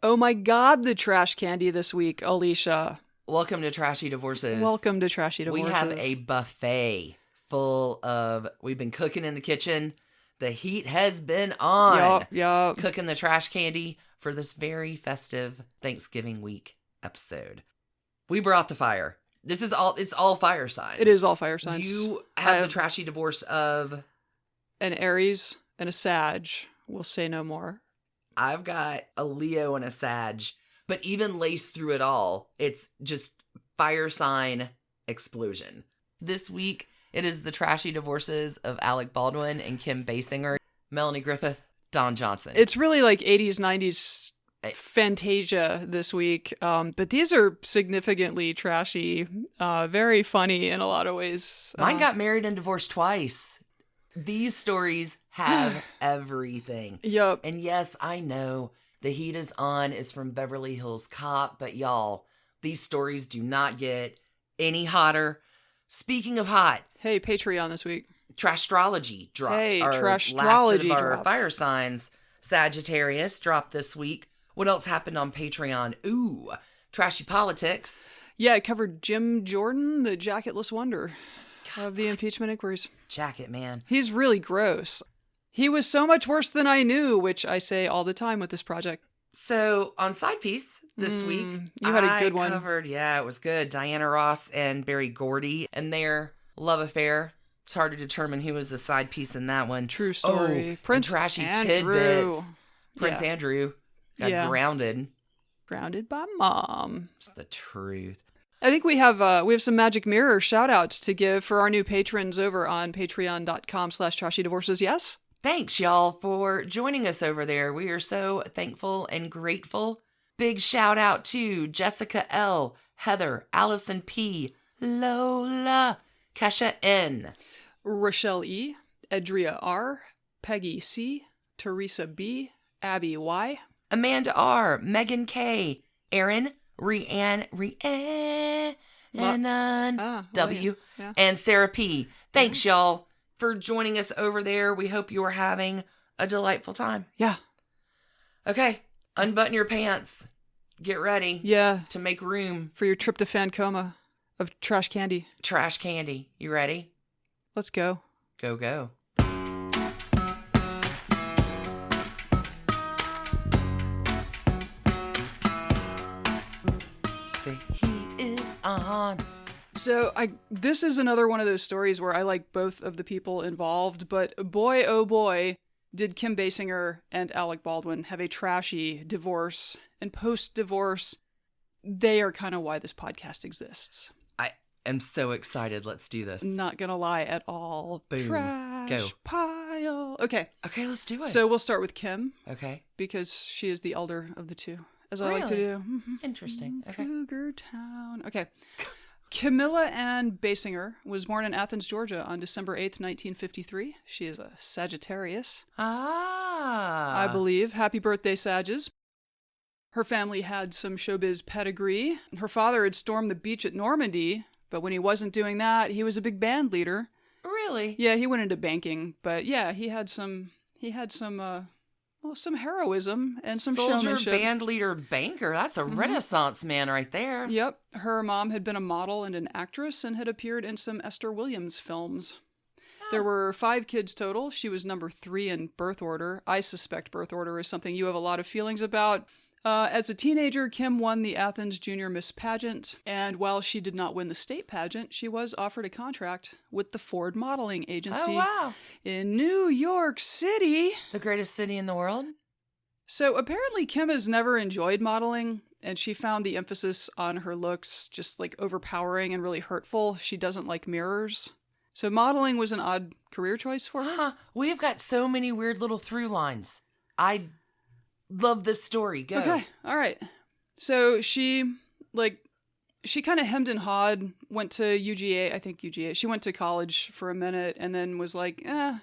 Oh my God, the trash candy this week, Alicia. Welcome to Trashy Divorces. Welcome to Trashy Divorces. We have a buffet full of, we've been cooking in the kitchen. The heat has been on. Yup. Cooking the trash candy for this very festive Thanksgiving week episode. We brought the fire. It's all fire signs. It is all fire signs. You have the trashy divorce of... An Aries and a Sag. We'll say no more. I've got a Leo and a Sag. But even laced through it all, it's just fire sign explosion. This week, it is the trashy divorces of Alec Baldwin and Kim Basinger, Melanie Griffith, Don Johnson. It's really like 80s, 90s Fantasia this week. But these are significantly trashy, very funny in a lot of ways. Mine got married and divorced twice. These stories have everything. Yup. And yes, I know The Heat Is On is from Beverly Hills Cop, but y'all, these stories do not get any hotter. Speaking of hot. Hey, Patreon this week. Trashtrology dropped. Hey, our Trashtrology last of our dropped. fire signs. Sagittarius dropped this week. What else happened on Patreon? Ooh, Trashy Politics. Yeah, it covered Jim Jordan, the jacketless wonder of the impeachment inquiries. Jacket, man. He's really gross. He was so much worse than I knew, which I say all the time with this project. So, on Side Piece this week, you had a good one. It was good. Diana Ross and Barry Gordy and their love affair. It's hard to determine who was the side piece in that one. True story. Oh, Prince Trashy Andrew. Tidbits. Prince Andrew got grounded. Grounded by mom. It's the truth. I think we have some Magic Mirror shout-outs to give for our new patrons over on patreon.com/trashydivorces, yes? Thanks, y'all, for joining us over there. We are so thankful and grateful. Big shout out to Jessica L., Heather, Allison P., Lola, Kesha N., Rochelle E., Edria R., Peggy C., Teresa B., Abby Y., Amanda R., Megan K., Erin, Rhiannon W., and Sarah P. Thanks, y'all, for joining us over there. We hope you are having a delightful time. Yeah. Okay, unbutton your pants. Get ready. Yeah. To make room for your tryptophan coma of trash candy. Trash candy. You ready? Let's go. Go, go. The heat is on. So this is another one of those stories where I like both of the people involved, but boy, oh boy, did Kim Basinger and Alec Baldwin have a trashy divorce. And post-divorce, they are kind of why this podcast exists. I am so excited. Let's do this. Not gonna lie at all. Boom. Trash Go. pile. Okay, let's do it. So we'll start with Kim. Okay. Because she is the elder of the two, as I Really? like to do. Interesting. Okay. Cougar Town. Okay. Camilla Ann Basinger was born in Athens, Georgia on December 8th, 1953. She is a Sagittarius. I believe. Happy birthday, Sages. Her family had some showbiz pedigree. Her father had stormed the beach at Normandy, but when he wasn't doing that, he was a big band leader. Really? Yeah, he went into banking, but yeah, he had some heroism and some Soldier, showmanship. band leader, banker. That's a Renaissance man right there. Yep. Her mom had been a model and an actress and had appeared in some Esther Williams films. There were 5 kids total. She was number 3 in birth order. I suspect birth order is something you have a lot of feelings about. As a teenager, Kim won the Athens Junior Miss Pageant, and while she did not win the state pageant, she was offered a contract with the Ford Modeling Agency in New York City. The greatest city in the world? So apparently Kim has never enjoyed modeling, and she found the emphasis on her looks just like overpowering and really hurtful. She doesn't like mirrors. So modeling was an odd career choice for her. Huh. We've got so many weird little through lines. I love this story. Go. Okay. All right. So she kind of hemmed and hawed, went to UGA. She went to college for a minute and then was like, I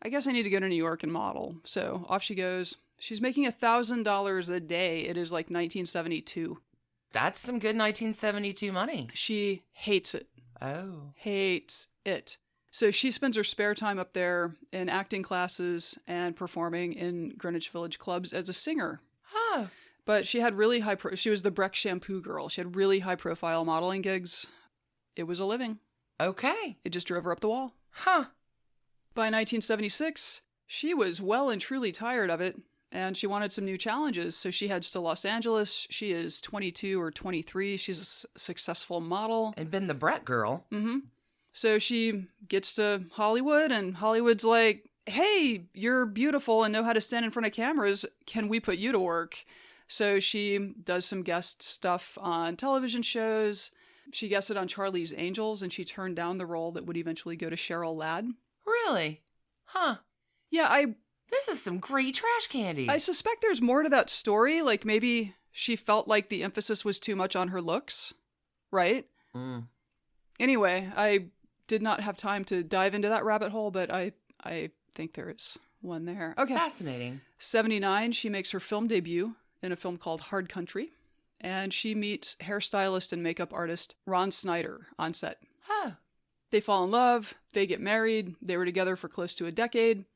guess I need to go to New York and model. So off she goes. She's making $1,000 a day. It is like 1972. That's some good 1972 money. She hates it. Oh. Hates it. So she spends her spare time up there in acting classes and performing in Greenwich Village clubs as a singer. Oh. But she had really she was the Breck shampoo girl. She had really high profile modeling gigs. It was a living. Okay. It just drove her up the wall. Huh. By 1976, she was well and truly tired of it, and she wanted some new challenges, so she heads to Los Angeles. She is 22 or 23. She's a successful model. And been the Brett girl. Mm-hmm. So she gets to Hollywood, and Hollywood's like, hey, you're beautiful and know how to stand in front of cameras. Can we put you to work? So she does some guest stuff on television shows. She guested on Charlie's Angels, and she turned down the role that would eventually go to Cheryl Ladd. Really? Huh. Yeah, This is some great trash candy. I suspect there's more to that story. Like maybe she felt like the emphasis was too much on her looks, right? Mm. Anyway, I did not have time to dive into that rabbit hole, but I think there is one there. Okay. Fascinating. 79, she makes her film debut in a film called Hard Country, and she meets hairstylist and makeup artist Ron Snyder on set. Huh. They fall in love, they get married, they were together for close to a decade,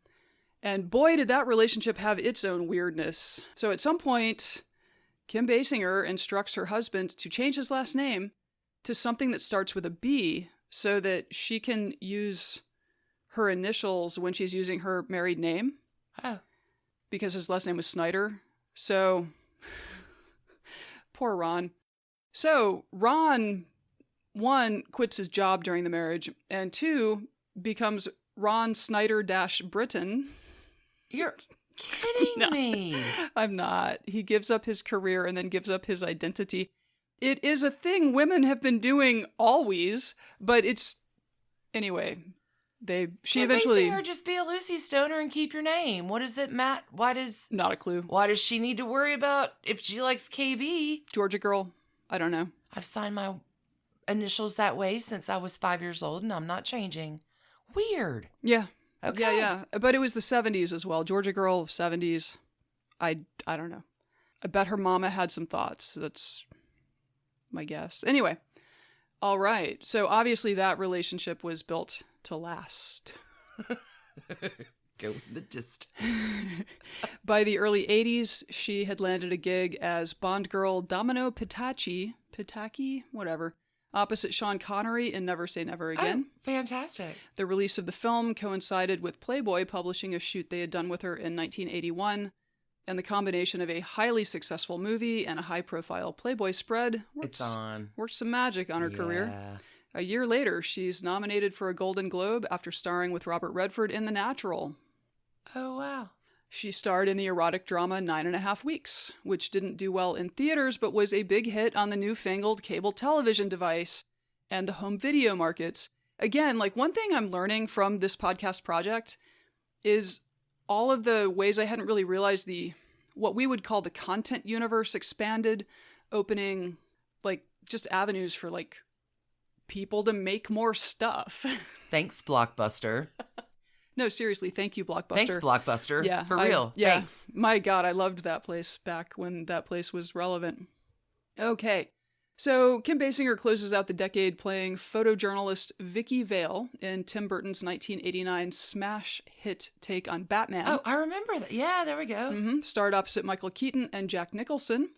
and boy, did that relationship have its own weirdness. So at some point, Kim Basinger instructs her husband to change his last name to something that starts with a B so that she can use her initials when she's using her married name. Oh. Because his last name was Snyder. So, poor Ron. So, Ron, 1, quits his job during the marriage, and 2, becomes Ron Snyder-Britton. You're kidding me. I'm not. He gives up his career and then gives up his identity. It is a thing women have been doing always, but it's... Anyway, she eventually... Or just be a Lucy Stoner and keep your name. What is it, Matt? Not a clue. Why does she need to worry about if she likes KB? Georgia girl. I don't know. I've signed my initials that way since I was 5 years old, and I'm not changing. Weird. Yeah. Okay. Yeah. But it was the 70s as well. Georgia girl, 70s. I don't know. I bet her mama had some thoughts. That's my guess. Anyway. All right. So obviously that relationship was built to last. Go with the gist. By the early 80s, she had landed a gig as Bond girl Domino Pitaki, whatever, opposite Sean Connery in Never Say Never Again. Oh, fantastic. The release of the film coincided with Playboy publishing a shoot they had done with her in 1981, and the combination of a highly successful movie and a high-profile Playboy spread worked some magic on her career. A year later, she's nominated for a Golden Globe after starring with Robert Redford in The Natural. Oh, wow. She starred in the erotic drama 9.5 Weeks, which didn't do well in theaters, but was a big hit on the newfangled cable television device and the home video markets. Again, like one thing I'm learning from this podcast project is all of the ways I hadn't really realized what we would call the content universe expanded, opening like just avenues for like people to make more stuff. Thanks, Blockbuster. No, seriously, thank you, Blockbuster. Thanks, Blockbuster. Yeah, for real. Yeah. Thanks. My God, I loved that place back when that place was relevant. Okay, so Kim Basinger closes out the decade playing photojournalist Vicky Vale in Tim Burton's 1989 smash hit take on Batman. Oh, I remember that. Yeah, there we go. Mm-hmm. Starred opposite Michael Keaton and Jack Nicholson.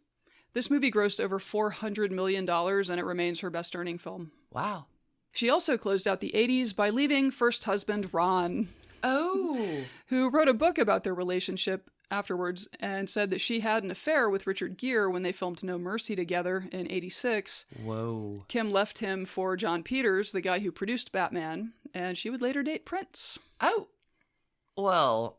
This movie grossed over $400 million, and it remains her best-earning film. Wow. She also closed out the 80s by leaving first husband Ron. Oh. Who wrote a book about their relationship afterwards and said that she had an affair with Richard Gere when they filmed No Mercy together in 86. Whoa. Kim left him for John Peters, the guy who produced Batman, and she would later date Prince. Oh. Well,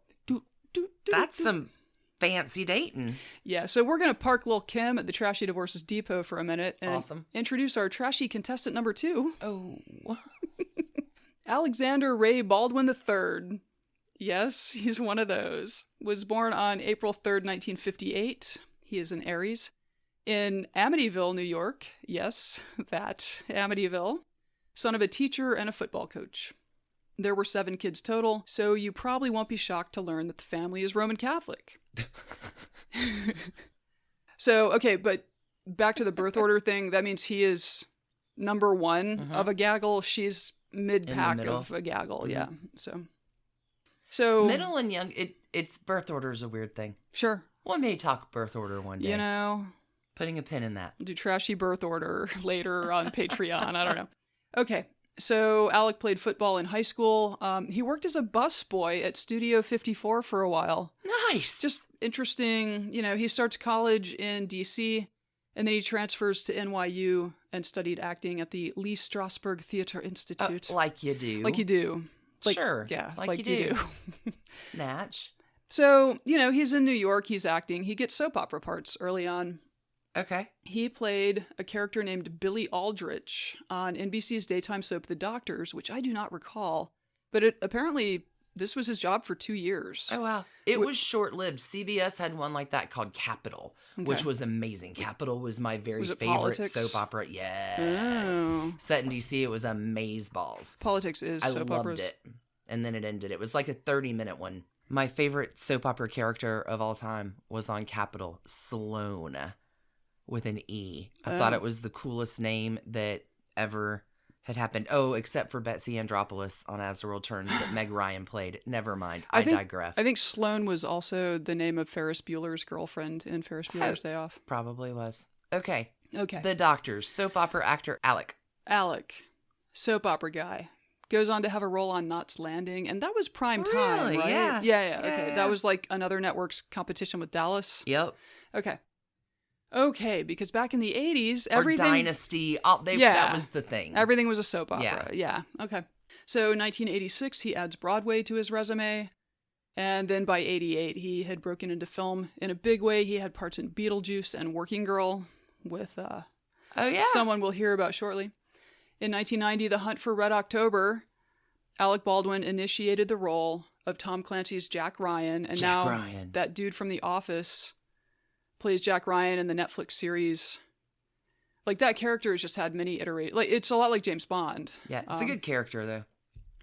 that's some fancy dating. Yeah, so we're going to park Lil' Kim at the Trashy Divorces Depot for a minute and introduce our trashy contestant number 2. Oh. Alexander Ray Baldwin III. Yes, he's one of those. Was born on April 3rd, 1958. He is an Aries. In Amityville, New York. Yes, that, Amityville. Son of a teacher and a football coach. There were 7 kids total, so you probably won't be shocked to learn that the family is Roman Catholic. So, okay, but back to the birth order thing. That means he is number 1 of a gaggle. She's mid-pack of a gaggle, So middle and young, it's birth order is a weird thing. Sure. We may talk birth order one day. You know, Putting a pin in that. do trashy birth order later on Patreon. I don't know. Okay. So Alec played football in high school. He worked as a busboy at Studio 54 for a while. Nice. Just interesting. You know, he starts college in D.C., and then he transfers to NYU and studied acting at the Lee Strasberg Theater Institute. Like you do. Like you do. Sure. Yeah, like you do. Natch. So, you know, he's in New York. He's acting. He gets soap opera parts early on. Okay. He played a character named Billy Aldrich on NBC's daytime soap The Doctors, which I do not recall. But apparently, this was his job for 2 years. Oh, wow. It was short-lived. CBS had one like that called Capital, which was amazing. Capital was my very favorite politics? soap opera. Yes. Oh. Set in D.C., it was amazeballs. Politics is soap operas. I loved it. And then it ended. It was like a 30-minute one. My favorite soap opera character of all time was on Capital, Sloane, with an E. I thought it was the coolest name that ever had happened. Oh, except for Betsy Andropoulos on As the World Turns that Meg Ryan played. Never mind. I digress. I think Sloane was also the name of Ferris Bueller's girlfriend in Ferris Bueller's Day Off. Probably was. Okay. Okay. The Doctors. Soap opera actor Alec. Alec, soap opera guy. Goes on to have a role on Knots Landing, and that was prime time, Really? right? Yeah. Yeah. Okay, Yeah. that was like another network's competition with Dallas. Yep. Okay, because back in the 80s, Or everything... Dynasty. That was the thing. Everything was a soap opera. Yeah. Okay. So 1986, he adds Broadway to his resume. And then by 88, he had broken into film in a big way. He had parts in Beetlejuice and Working Girl with someone we'll hear about shortly. In 1990, The Hunt for Red October, Alec Baldwin initiated the role of Tom Clancy's Jack Ryan. And Ryan. That dude from The Office plays Jack Ryan in the Netflix series. Like, that character has just had many iterations. Like, it's a lot like James Bond. Yeah, it's a good character, though.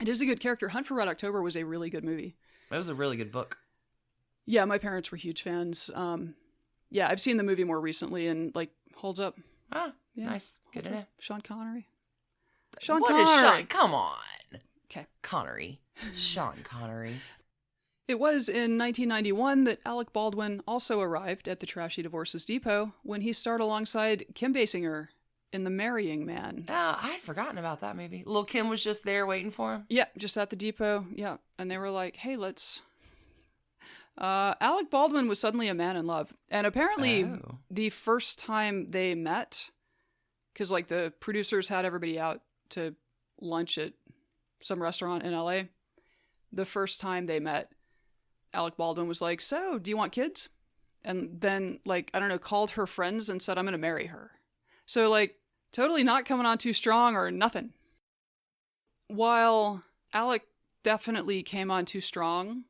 It is a good character. Hunt for Red October was a really good movie. It was a really good book. Yeah, my parents were huge fans. Yeah, I've seen the movie more recently and, like, holds up. Ah, Yeah, nice. Good to know. Sean Connery. What is Sean? Come on. Okay. Connery. Sean Connery. It was in 1991 that Alec Baldwin also arrived at the Trashy Divorces Depot when he starred alongside Kim Basinger in The Marrying Man. Oh, I had forgotten about that movie. Little Kim was just there waiting for him. Yeah, just at the depot. Yeah. And they were like, hey, let's... Alec Baldwin was suddenly a man in love. And apparently the first time they met, because like the producers had everybody out to lunch at some restaurant in LA, the first time they met, Alec Baldwin was like, so, do you want kids? And then, like, I don't know, called her friends and said, I'm going to marry her. So, like, totally not coming on too strong or nothing. While Alec definitely came on too strong,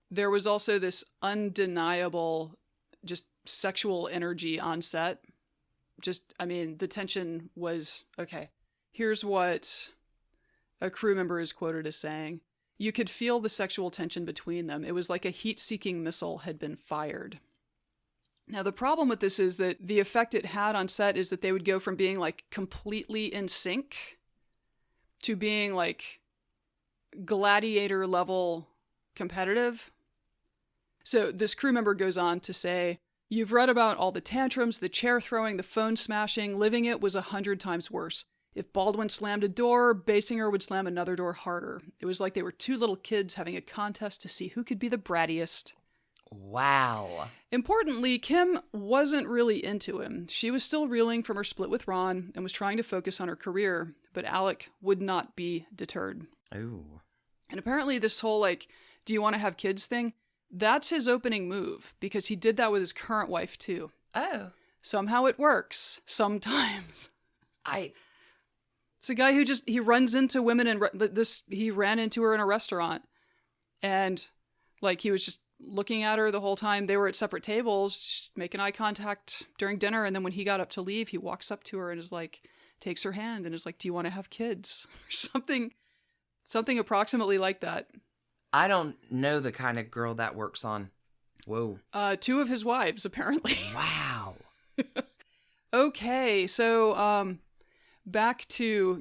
there was also this undeniable just sexual energy on set. Just, I mean, the tension was, okay, here's what a crew member is quoted as saying. You could feel the sexual tension between them. It was like a heat-seeking missile had been fired. Now, the problem with this is that the effect it had on set is that they would go from being, like, completely in sync to being, like, gladiator-level competitive. So this crew member goes on to say, you've read about all the tantrums, the chair throwing, the phone smashing. Living it was 100 times worse. If Baldwin slammed a door, Basinger would slam another door harder. It was like they were two little kids having a contest to see who could be the brattiest. Wow. Importantly, Kim wasn't really into him. She was still reeling from her split with Ron and was trying to focus on her career, but Alec would not be deterred. Ooh. And apparently this whole, like, do you want to have kids thing, that's his opening move, because he did that with his current wife, too. Oh. Somehow it works. Sometimes. It's a guy who he runs into women and he ran into her in a restaurant and like he was just looking at her the whole time. They were at separate tables, making eye contact during dinner. And then when he got up to leave, he walks up to her and is like, takes her hand and is like, do you want to have kids? Or something approximately like that. I don't know the kind of girl that works on. Whoa. 2 of his wives, apparently. Wow. Okay. So, back to,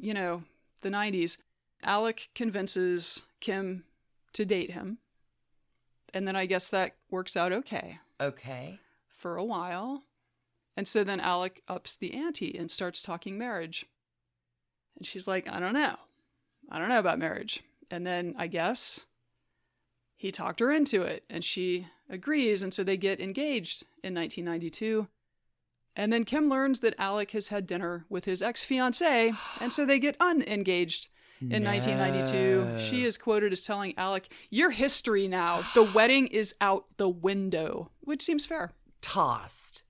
the 90s, Alec convinces Kim to date him. And then I guess that works out okay. Okay. for a while. And so then Alec ups the ante and starts talking marriage. And she's like, I don't know. I don't know about marriage. And then I guess he talked her into it and she agrees. And so they get engaged in 1992. And then Kim learns that Alec has had dinner with his ex-fiancée. And so they get unengaged in 1992. She is quoted as telling Alec, "You're history now. The wedding is out the window," which seems fair. Tossed.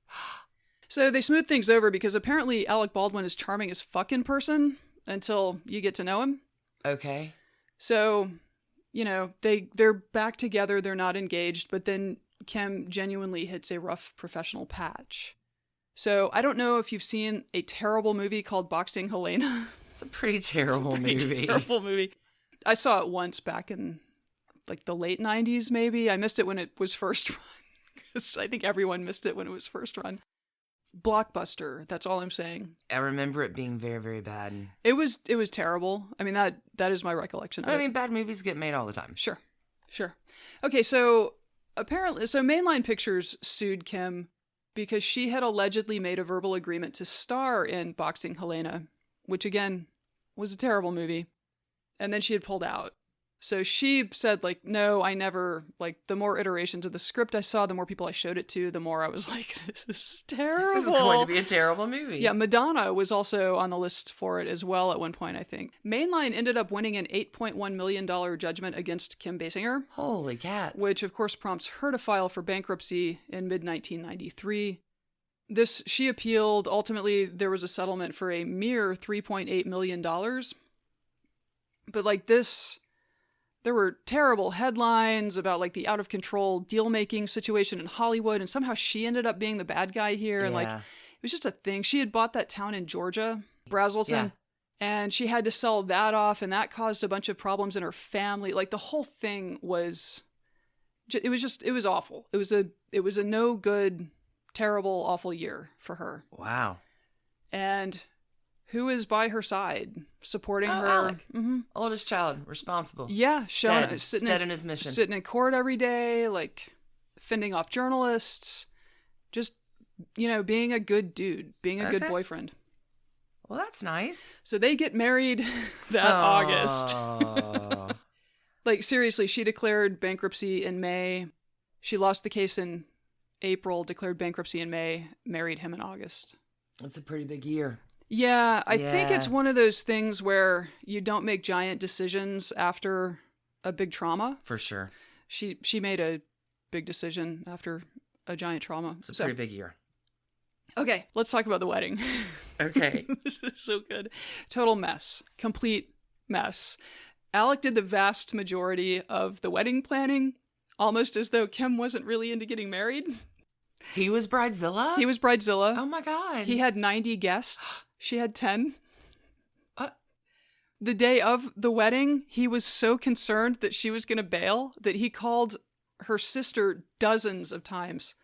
So they smooth things over because apparently Alec Baldwin is charming as fuck in person until you get to know him. Okay. So, you know, they're back together. They're not engaged, but then Kim genuinely hits a rough professional patch. So I don't know if you've seen a terrible movie called Boxing Helena. It's a pretty terrible movie. Terrible movie. I saw it once back in like the late 90s, maybe. I missed it when it was first run. Because I think everyone missed it when it was first run. Blockbuster. That's all I'm saying. I remember it being very, very bad. It was terrible. I mean, that is my recollection of it. I mean, bad movies get made all the time. Sure. Okay, so Mainline Pictures sued Kim because she had allegedly made a verbal agreement to star in Boxing Helena, which again was a terrible movie. And then she had pulled out. So she said, like, no, I never, like, the more iterations of the script I saw, the more people I showed it to, the more I was like, this is terrible. This is going to be a terrible movie. Yeah, Madonna was also on the list for it as well at one point, I think. Mainline ended up winning an $8.1 million judgment against Kim Basinger. Holy cats. Which, of course, prompts her to file for bankruptcy in mid-1993. She appealed. Ultimately, there was a settlement for a mere $3.8 million. But, like, there were terrible headlines about, like, the out-of-control deal-making situation in Hollywood, and somehow she ended up being the bad guy here. And, like, it was just a thing. She had bought that town in Georgia, Brazelton, and she had to sell that off, and that caused a bunch of problems in her family. Like, the whole thing was... It was awful. It was a no-good, terrible, awful year for her. Wow. And... who is by her side, supporting her? Alec. Mm-hmm. Oldest child, responsible. Yeah, stead in his mission. Sitting in court every day, like, fending off journalists. Just, you know, being a good dude, being a good boyfriend. Well, that's nice. So they get married that August. Like, seriously, she declared bankruptcy in May. She lost the case in April, declared bankruptcy in May, married him in August. That's a pretty big year. Yeah, I think it's one of those things where you don't make giant decisions after a big trauma. For sure. She made a big decision after a giant trauma. It's a pretty big year. Okay, let's talk about the wedding. Okay. This is so good. Total mess. Complete mess. Alec did the vast majority of the wedding planning, almost as though Kim wasn't really into getting married. He was Bridezilla? He was Bridezilla. Oh my God. He had 90 guests. She had 10. The day of the wedding, he was so concerned that she was going to bail that he called her sister dozens of times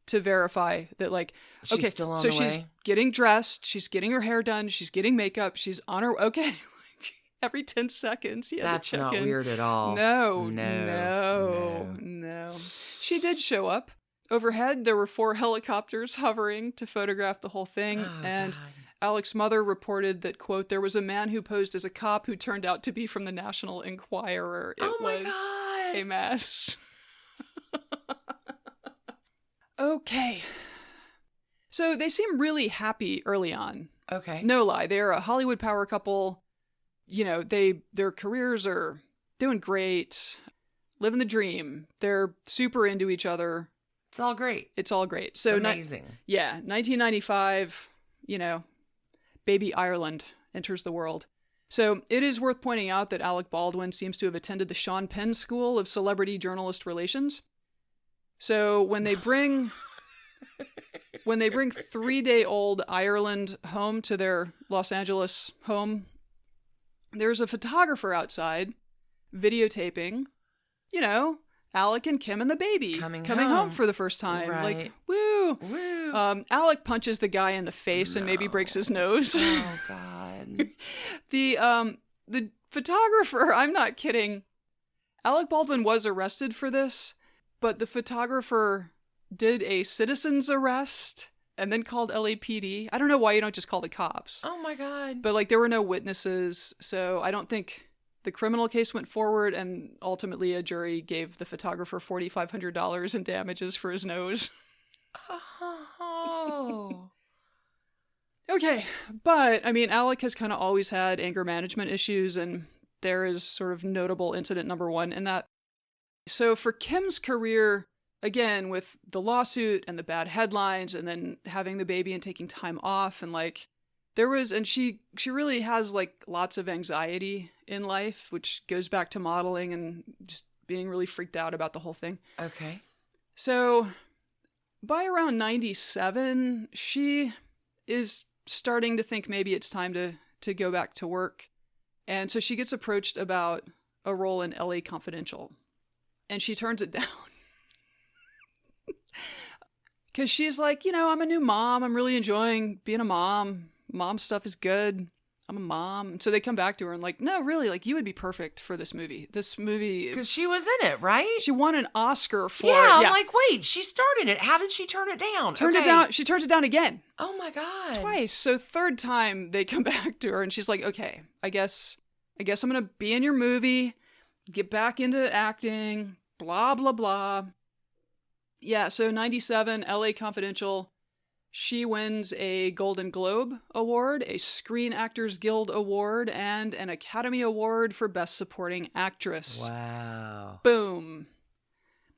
to verify that, like, she's still on so the she's way? getting dressed, she's getting her hair done, she's getting makeup, she's on her, okay. Like, every 10 seconds he had That's to check in. not weird at all. No. She did show up. Overhead, there were 4 helicopters hovering to photograph the whole thing, and God. Alec's mother reported that, quote, there was a man who posed as a cop who turned out to be from the National Enquirer. It was a mess. Okay. So they seem really happy early on. Okay. No lie. They're a Hollywood power couple. You know, their careers are doing great. Living the dream. They're super into each other. It's all great. So it's amazing. 1995, you know, baby Ireland enters the world. So it is worth pointing out that Alec Baldwin seems to have attended the Sean Penn School of Celebrity Journalist Relations. So when they bring 3-day-old Ireland home to their Los Angeles home, there's a photographer outside videotaping, you know, Alec and Kim and the baby coming home for the first time. Right. Like, woo. Alec punches the guy in the face and maybe breaks his nose. Oh, God. The photographer, I'm not kidding. Alec Baldwin was arrested for this, but the photographer did a citizen's arrest and then called LAPD. I don't know why you don't just call the cops. Oh my God. But like there were no witnesses, so I don't think the criminal case went forward, and ultimately a jury gave the photographer $4,500 in damages for his nose. Oh. Okay, but I mean, Alec has kind of always had anger management issues, and there is sort of notable incident number one in that. So for Kim's career, again, with the lawsuit and the bad headlines and then having the baby and taking time off, and like there was, and she really has like lots of anxiety in life, which goes back to modeling and just being really freaked out about the whole thing. Okay. So by around 97, she is starting to think maybe it's time to go back to work. And so she gets approached about a role in LA Confidential. And she turns it down. Because she's like, I'm a new mom. I'm really enjoying being a mom. Mom stuff is good. I'm a mom. And so they come back to her and like, no, really, like you would be perfect for this movie. This movie. Because she was in it, right? She won an Oscar for it. Yeah, I'm like, wait, she started it. How did she turn it down? Turned it down. She turns it down again. Oh my God. Twice. So third time they come back to her and she's like, okay, I guess I'm going to be in your movie, get back into acting, blah, blah, blah. Yeah. So 97, LA Confidential. She wins a Golden Globe Award, a Screen Actors Guild Award, and an Academy Award for Best Supporting Actress. Wow. Boom.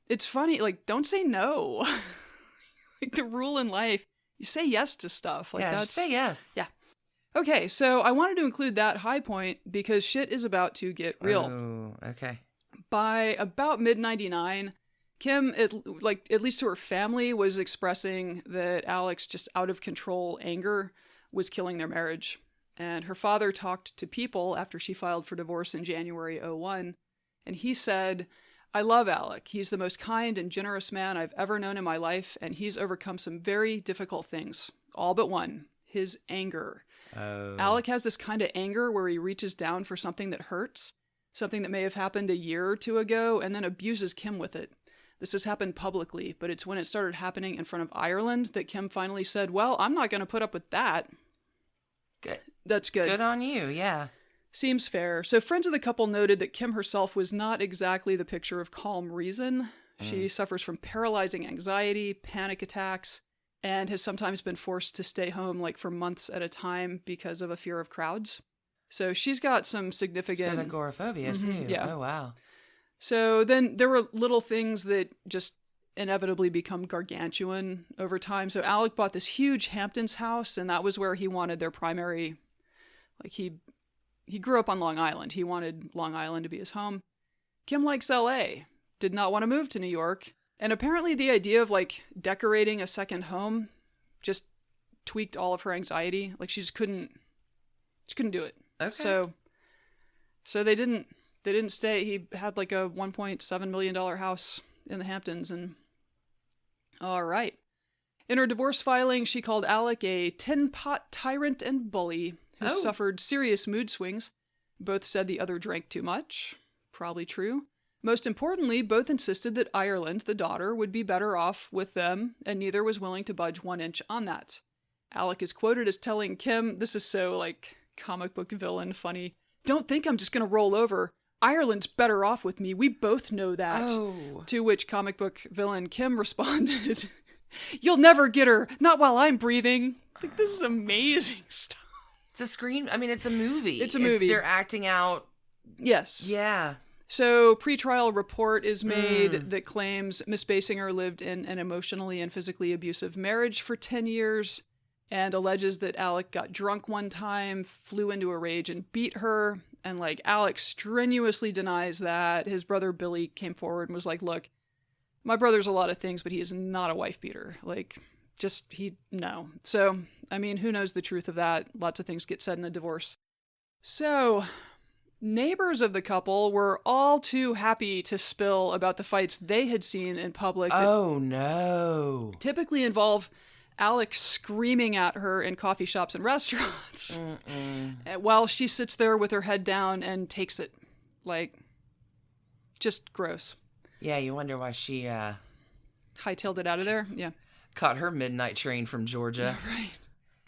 It's funny, like, don't say no. Like, the rule in life, you say yes to stuff. Like, just say yes. Yeah. Okay, so I wanted to include that high point because shit is about to get real. Oh, okay. By about mid-99, Kim, at least to her family, was expressing that Alec's just out-of-control anger was killing their marriage. And her father talked to People after she filed for divorce in January 2001, and he said, I love Alec. He's the most kind and generous man I've ever known in my life, and he's overcome some very difficult things. All but one, his anger. Oh. Alec has this kind of anger where he reaches down for something that hurts, something that may have happened a year or two ago, and then abuses Kim with it. This has happened publicly, but it's when it started happening in front of Ireland that Kim finally said, well, I'm not going to put up with that. Good. That's good. Good on you, yeah. Seems fair. So friends of the couple noted that Kim herself was not exactly the picture of calm reason. She suffers from paralyzing anxiety, panic attacks, and has sometimes been forced to stay home like for months at a time because of a fear of crowds. So she's got some significant... She's got agoraphobia too. Yeah. Oh, wow. So then there were little things that just inevitably become gargantuan over time. So Alec bought this huge Hamptons house, and that was where he wanted their primary... Like, he grew up on Long Island. He wanted Long Island to be his home. Kim likes L.A., did not want to move to New York. And apparently the idea of, like, decorating a second home just tweaked all of her anxiety. Like, she couldn't do it. Okay. So they didn't stay. He had, like, a $1.7 million house in the Hamptons, and... All right. In her divorce filing, she called Alec a tin-pot tyrant and bully who suffered serious mood swings. Both said the other drank too much. Probably true. Most importantly, both insisted that Ireland, the daughter, would be better off with them, and neither was willing to budge 1 inch on that. Alec is quoted as telling Kim, this is so, like, comic book villain funny, "Don't think I'm just going to roll over. Ireland's better off with me. We both know that." Oh. To which comic book villain Kim responded, "You'll never get her. Not while I'm breathing." Like, this is amazing stuff. It's a screen. I mean, it's a movie. It's a movie. They're acting out. Yes. Yeah. So, pretrial report is made that claims Miss Basinger lived in an emotionally and physically abusive marriage for 10 years and alleges that Alec got drunk one time, flew into a rage and beat her. And, like, Alec strenuously denies that. His brother Billy came forward and was like, look, my brother's a lot of things, but he is not a wife beater. Like, no. So, I mean, who knows the truth of that? Lots of things get said in a divorce. So, neighbors of the couple were all too happy to spill about the fights they had seen in public. Oh, no. Typically involve Alec screaming at her in coffee shops and restaurants while she sits there with her head down and takes it. Like, just gross. Yeah, you wonder why she hightailed it out of there. Yeah. Caught her midnight train from Georgia. Right.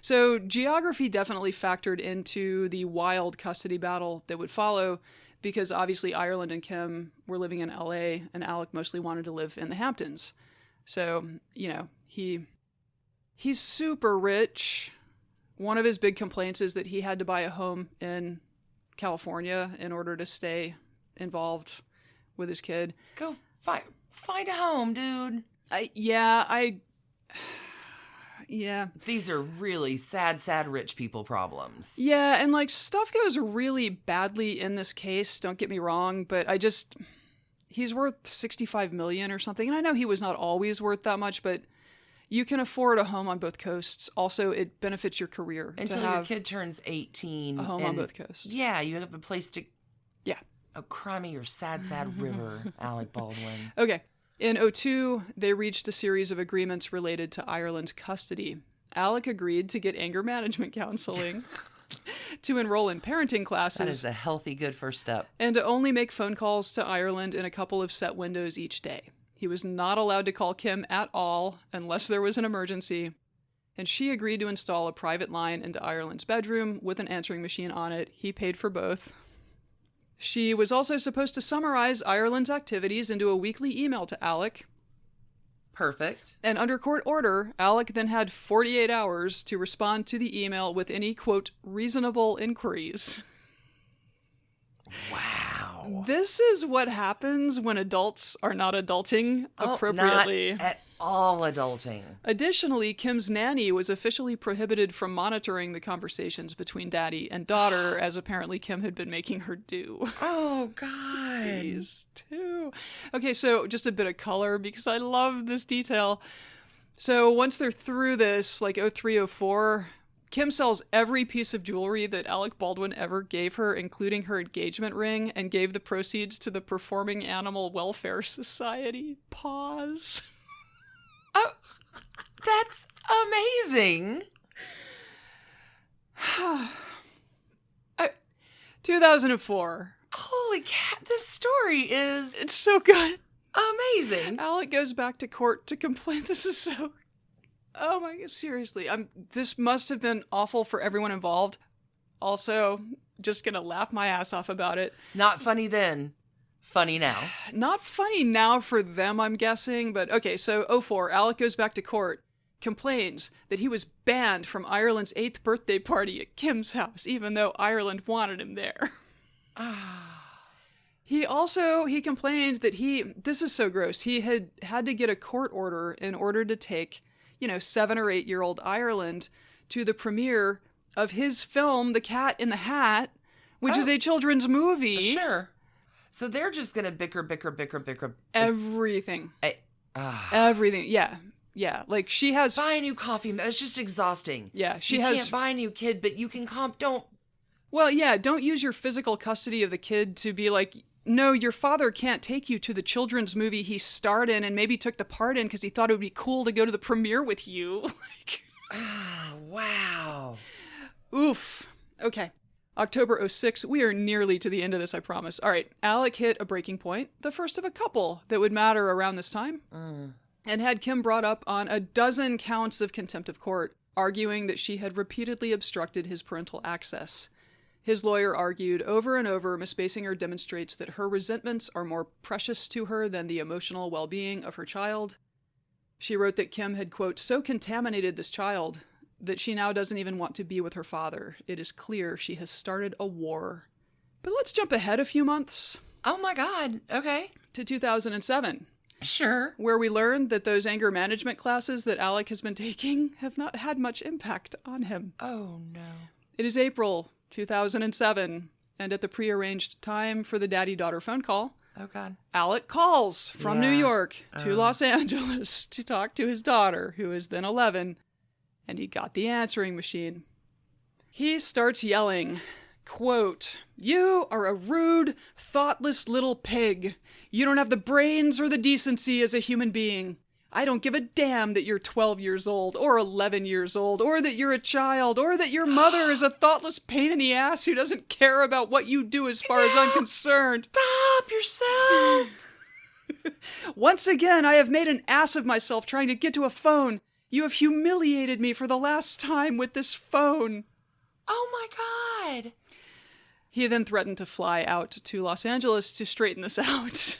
So geography definitely factored into the wild custody battle that would follow, because obviously Ireland and Kim were living in LA and Alec mostly wanted to live in the Hamptons. So, you know, he's super rich. One of his big complaints is that he had to buy a home in California in order to stay involved with his kid. Go find a home, dude. Yeah. These are really sad rich people problems. Yeah, and like stuff goes really badly in this case, don't get me wrong, but he's worth $65 million or something. And I know he was not always worth that much, but you can afford a home on both coasts. Also, it benefits your career until to have your kid turns 18. A home on both coasts. Yeah, you have a place to. Yeah. Oh, cry me your sad river, Alec Baldwin. Okay. In 2002, they reached a series of agreements related to Ireland's custody. Alec agreed to get anger management counseling, to enroll in parenting classes. That is a healthy, good first step. And to only make phone calls to Ireland in a couple of set windows each day. He was not allowed to call Kim at all unless there was an emergency. And she agreed to install a private line into Ireland's bedroom with an answering machine on it. He paid for both. She was also supposed to summarize Ireland's activities into a weekly email to Alec. Perfect. And under court order, Alec then had 48 hours to respond to the email with any, quote, reasonable inquiries. Wow. This is what happens when adults are not adulting appropriately. Not at all adulting. Additionally, Kim's nanny was officially prohibited from monitoring the conversations between daddy and daughter, as apparently Kim had been making her do. Oh, God. These two. Okay, so just a bit of color, because I love this detail. So once they're through this, like 03, 04, Kim sells every piece of jewelry that Alec Baldwin ever gave her, including her engagement ring, and gave the proceeds to the Performing Animal Welfare Society. Pause. Oh, that's amazing. 2004. Holy cat, this story is... It's so good. Amazing. Alec goes back to court to complain. This is so... Oh my God, seriously. This must have been awful for everyone involved. Also, just gonna laugh my ass off about it. Not funny then. Funny now. Not funny now for them, I'm guessing. But okay, so 04, Alec goes back to court, complains that he was banned from Ireland's 8th birthday party at Kim's house, even though Ireland wanted him there. He complained that this is so gross, he had to get a court order in order to take 7 or 8-year-old Ireland to the premiere of his film, The Cat in the Hat, which is a children's movie. Sure. So they're just going to bicker. Everything. Everything. Yeah. Yeah. Like she has... Buy a new coffee. It's just exhausting. Yeah. You can't buy a new kid, but you can don't... Well, yeah. Don't use your physical custody of the kid to be like... No, your father can't take you to the children's movie he starred in and maybe took the part in because he thought it would be cool to go to the premiere with you. Wow. Oof. Okay. October 06. We are nearly to the end of this, I promise. All right. Alec hit a breaking point, the first of a couple that would matter around this time, and had Kim brought up on a dozen counts of contempt of court, arguing that she had repeatedly obstructed his parental access. His lawyer argued over and over Miss Basinger demonstrates that her resentments are more precious to her than the emotional well-being of her child. She wrote that Kim had, quote, so contaminated this child that she now doesn't even want to be with her father. It is clear she has started a war. But let's jump ahead a few months. Oh my God. Okay. To 2007. Sure. Where we learned that those anger management classes that Alec has been taking have not had much impact on him. Oh no. It is April 2007, and at the prearranged time for the daddy-daughter phone call, oh God, Alec calls from New York to Los Angeles to talk to his daughter, who is then 11, and he got the answering machine. He starts yelling, quote, you are a rude, thoughtless little pig. You don't have the brains or the decency as a human being. I don't give a damn that you're 12 years old or 11 years old or that you're a child or that your mother is a thoughtless pain in the ass who doesn't care about what you do as far as I'm concerned. Stop yourself. Once again, I have made an ass of myself trying to get to a phone. You have humiliated me for the last time with this phone. Oh my God. He then threatened to fly out to Los Angeles to straighten this out.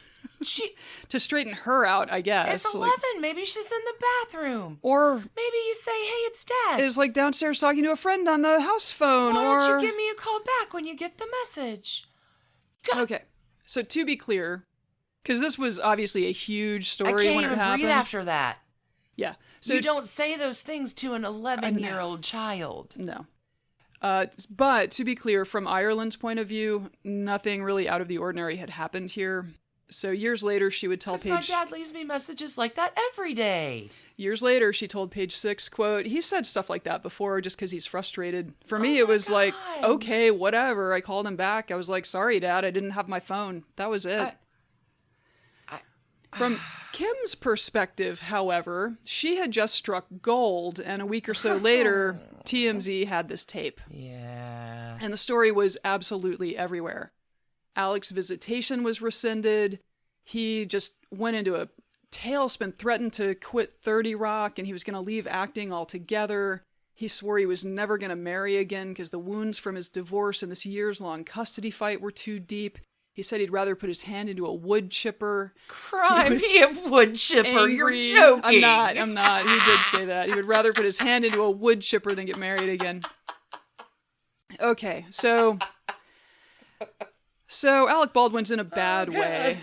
To straighten her out, I guess. It's 11. Maybe she's in the bathroom. Or maybe you say, hey, it's Dad. Is like downstairs talking to a friend on the house phone. Why don't you give me a call back when you get the message? Okay. So to be clear, because this was obviously a huge story when it happened. I can't even breathe after that. Yeah. So you don't say those things to an 11-year-old child. No. But to be clear, from Ireland's point of view, nothing really out of the ordinary had happened here. So years later, she would tell Page... my dad leaves me messages like that every day. Years later, she told Page Six, quote, he said stuff like that before just because he's frustrated. For me, it was like, okay, whatever. I called him back. I was like, sorry, Dad, I didn't have my phone. That was it. From Kim's perspective, however, she had just struck gold, and a week or so later, TMZ had this tape. Yeah. And the story was absolutely everywhere. Alec's visitation was rescinded. He just went into a tailspin, threatened to quit 30 Rock, and he was going to leave acting altogether. He swore he was never going to marry again because the wounds from his divorce and this years-long custody fight were too deep. He said he'd rather put his hand into a wood chipper. Cry me a wood chipper. Angry. You're joking. I'm not. He did say that. He would rather put his hand into a wood chipper than get married again. Okay, so Alec Baldwin's in a bad way.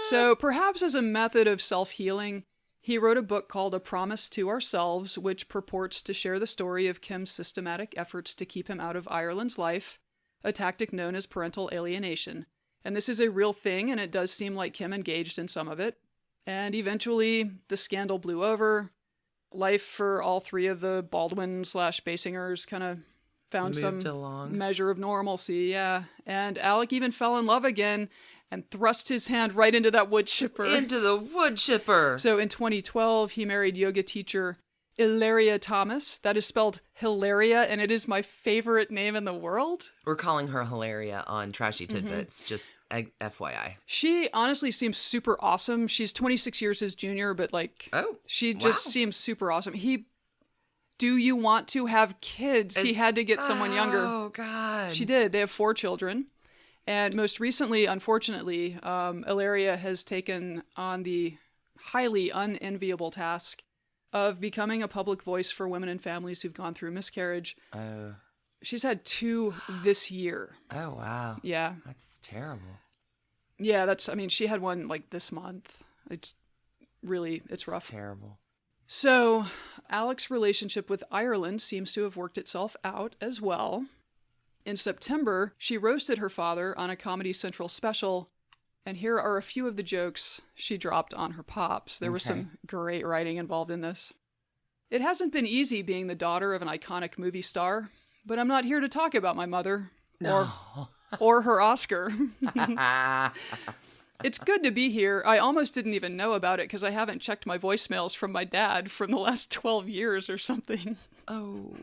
So perhaps as a method of self-healing, he wrote a book called A Promise to Ourselves, which purports to share the story of Kim's systematic efforts to keep him out of Ireland's life, a tactic known as parental alienation. And this is a real thing, and it does seem like Kim engaged in some of it. And eventually, the scandal blew over. Life for all three of the Baldwin/Basingers kind of found some measure of normalcy, yeah. And Alec even fell in love again and thrust his hand right into that wood chipper. Into the wood chipper. So in 2012, he married yoga teacher Hilaria Thomas. That is spelled Hilaria, and it is my favorite name in the world. We're calling her Hilaria on Trashy Tidbits, just FYI. She honestly seems super awesome. She's 26 years his junior, but she just seems super awesome. Do you want to have kids? He had to get someone younger. Oh, God. She did. They have 4 children. And most recently, unfortunately, Hilaria has taken on the highly unenviable task of becoming a public voice for women and families who've gone through miscarriage. Oh. She's had 2 this year. Oh, wow. Yeah. That's terrible. Yeah, she had one this month. It's rough. It's terrible. So, Alec's relationship with Ireland seems to have worked itself out as well. In September, she roasted her father on a Comedy Central special, and here are a few of the jokes she dropped on her pops. There was some great writing involved in this. It hasn't been easy being the daughter of an iconic movie star, but I'm not here to talk about my mother or her Oscar. It's good to be here. I almost didn't even know about it because I haven't checked my voicemails from my dad from the last 12 years or something. Oh.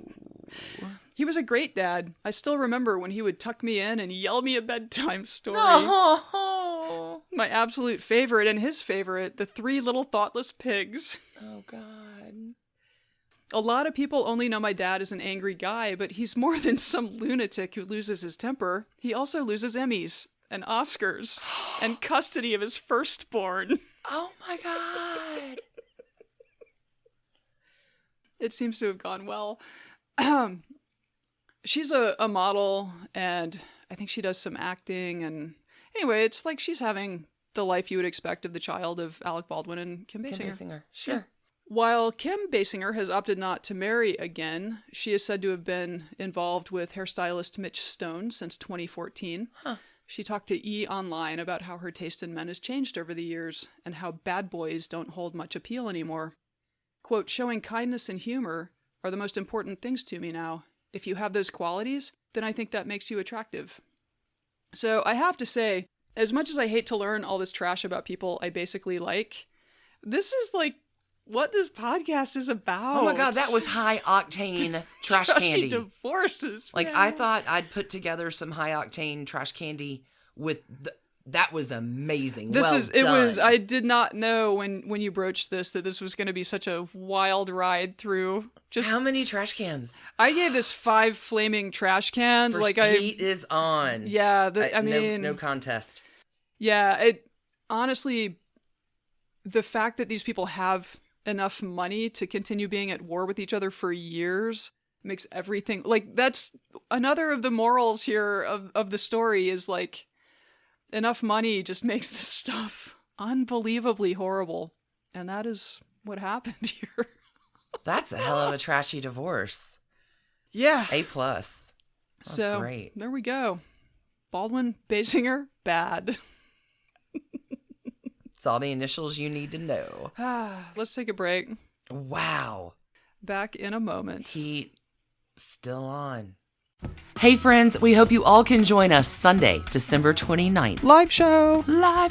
He was a great dad. I still remember when he would tuck me in and yell me a bedtime story. No. My absolute favorite and his favorite, The Three Little Thoughtless Pigs. Oh, God. A lot of people only know my dad as an angry guy, but he's more than some lunatic who loses his temper. He also loses Emmys and Oscars and custody of his firstborn. Oh, my God. It seems to have gone well. She's a model, and I think she does some acting, and anyway, it's like she's having the life you would expect of the child of Alec Baldwin and Kim Basinger. Sure. Yeah. While Kim Basinger has opted not to marry again, she is said to have been involved with hairstylist Mitch Stone since 2014. Huh. She talked to E! Online about how her taste in men has changed over the years, and how bad boys don't hold much appeal anymore. Quote, showing kindness and humor are the most important things to me now. If you have those qualities, then I think that makes you attractive. So I have to say, as much as I hate to learn all this trash about people I basically like, this is what this podcast is about. Oh my God, that was high octane trash candy. Divorces. I thought I'd put together some high octane trash candy with That was amazing. I did not know when you broached this that this was going to be such a wild ride through. Just how many trash cans? I gave this 5 flaming trash cans. Heat is on. Yeah, no contest. Yeah, it honestly, the fact that these people have enough money to continue being at war with each other for years makes everything that's another of the morals here of the story is enough money just makes this stuff unbelievably horrible. And that is what happened here. That's a hell of a trashy divorce. Yeah. A+. So great. There we go. Baldwin, Basinger, bad. It's all the initials you need to know. Let's take a break. Wow. Back in a moment. Heat still on. Hey friends, we hope you all can join us Sunday, December 29th. Live